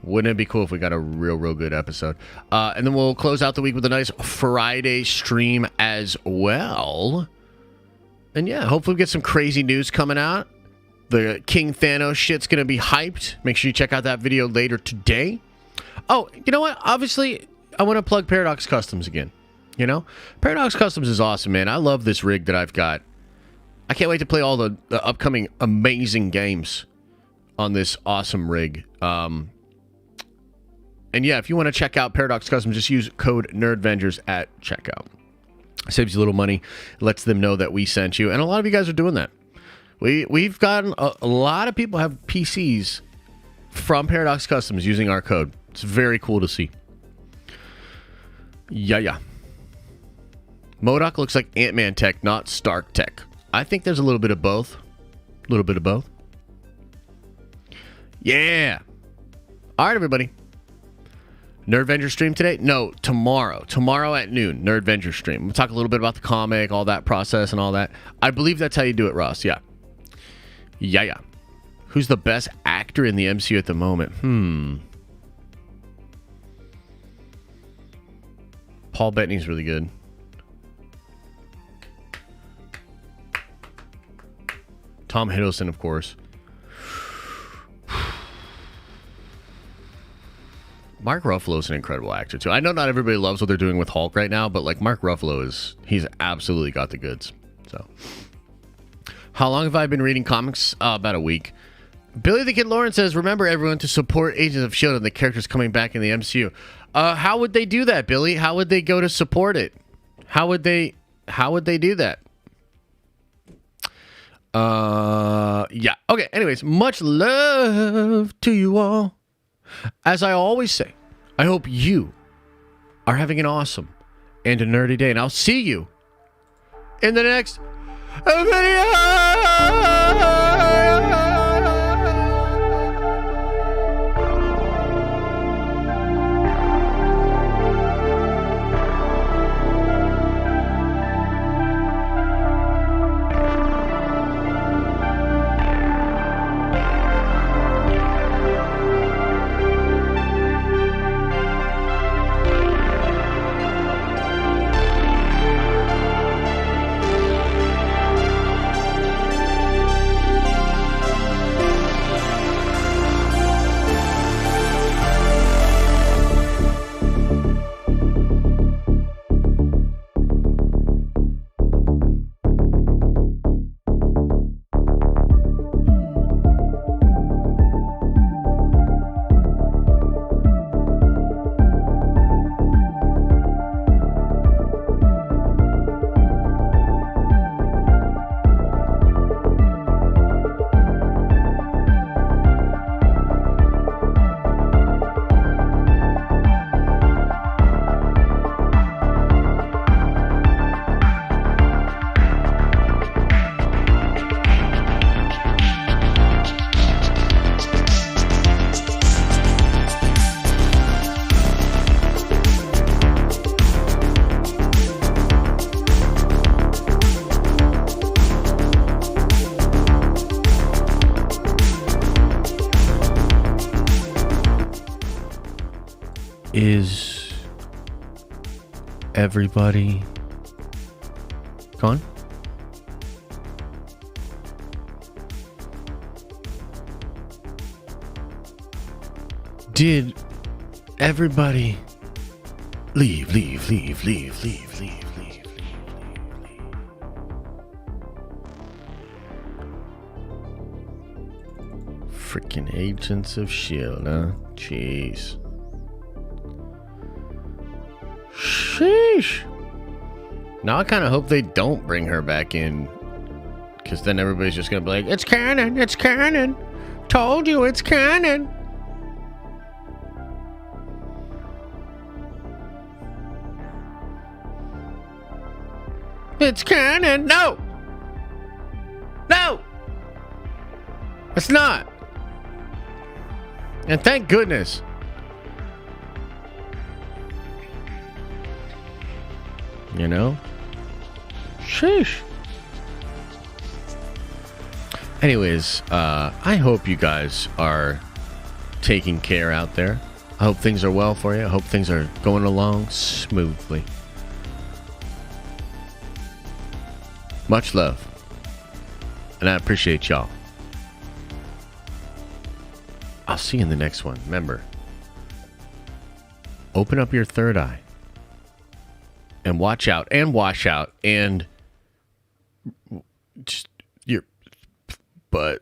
Speaker 1: Wouldn't it be cool if we got a real good episode? And then we'll close out the week with a nice Friday stream as well. And yeah, hopefully we get some crazy news coming out. The King Thanos shit's going to be hyped. Make sure you check out that video later today. Oh, you know what? Obviously, I want to plug Paradox Customs again. You know? Paradox Customs is awesome, man. I love this rig that I've got. I can't wait to play all the upcoming amazing games on this awesome rig. And yeah, if you want to check out Paradox Customs, just use code NERDVENGERS at checkout. Saves you a little money, lets them know that we sent you, and a lot of you guys are doing that. We've gotten a lot of people have PCs from Paradox Customs using our code. It's very cool to see. Yeah. Modok looks like Ant-Man tech, not Stark tech. I think there's a little bit of both. A little bit of both. Yeah. All right, everybody. Nerdvenger stream today? No, tomorrow. Tomorrow at noon, Nerdvenger stream. We'll talk a little bit about the comic, all that process and all that. I believe that's how you do it, Ross. Yeah. Yeah. Who's the best actor in the MCU at the moment? Paul Bettany's really good. Tom Hiddleston, of course. Mark Ruffalo's an incredible actor, too. I know not everybody loves what they're doing with Hulk right now, but, like, Mark Ruffalo he's absolutely got the goods. So, how long have I been reading comics? About a week. Billy the Kid Lawrence says, remember, everyone, to support Agents of S.H.I.E.L.D. and the characters coming back in the MCU. How would they do that, Billy? How would they go to support it? How would they do that? Yeah. Okay. Anyways, much love to you all. As I always say, I hope you are having an awesome and a nerdy day, and I'll see you in the next video. Is everybody gone? Did everybody leave? Freaking Agents of S.H.I.E.L.D., huh? Jeez. Sheesh. Now I kind of hope they don't bring her back in, because then everybody's just going to be like, it's canon, it's canon. Told you it's canon. It's canon. No. No. It's not. And thank goodness. You know? Sheesh. Anyways, I hope you guys are taking care out there. I hope things are well for you. I hope things are going along smoothly. Much love. And I appreciate y'all. I'll see you in the next one. Remember, open up your third eye. And watch out and wash out and just your butt.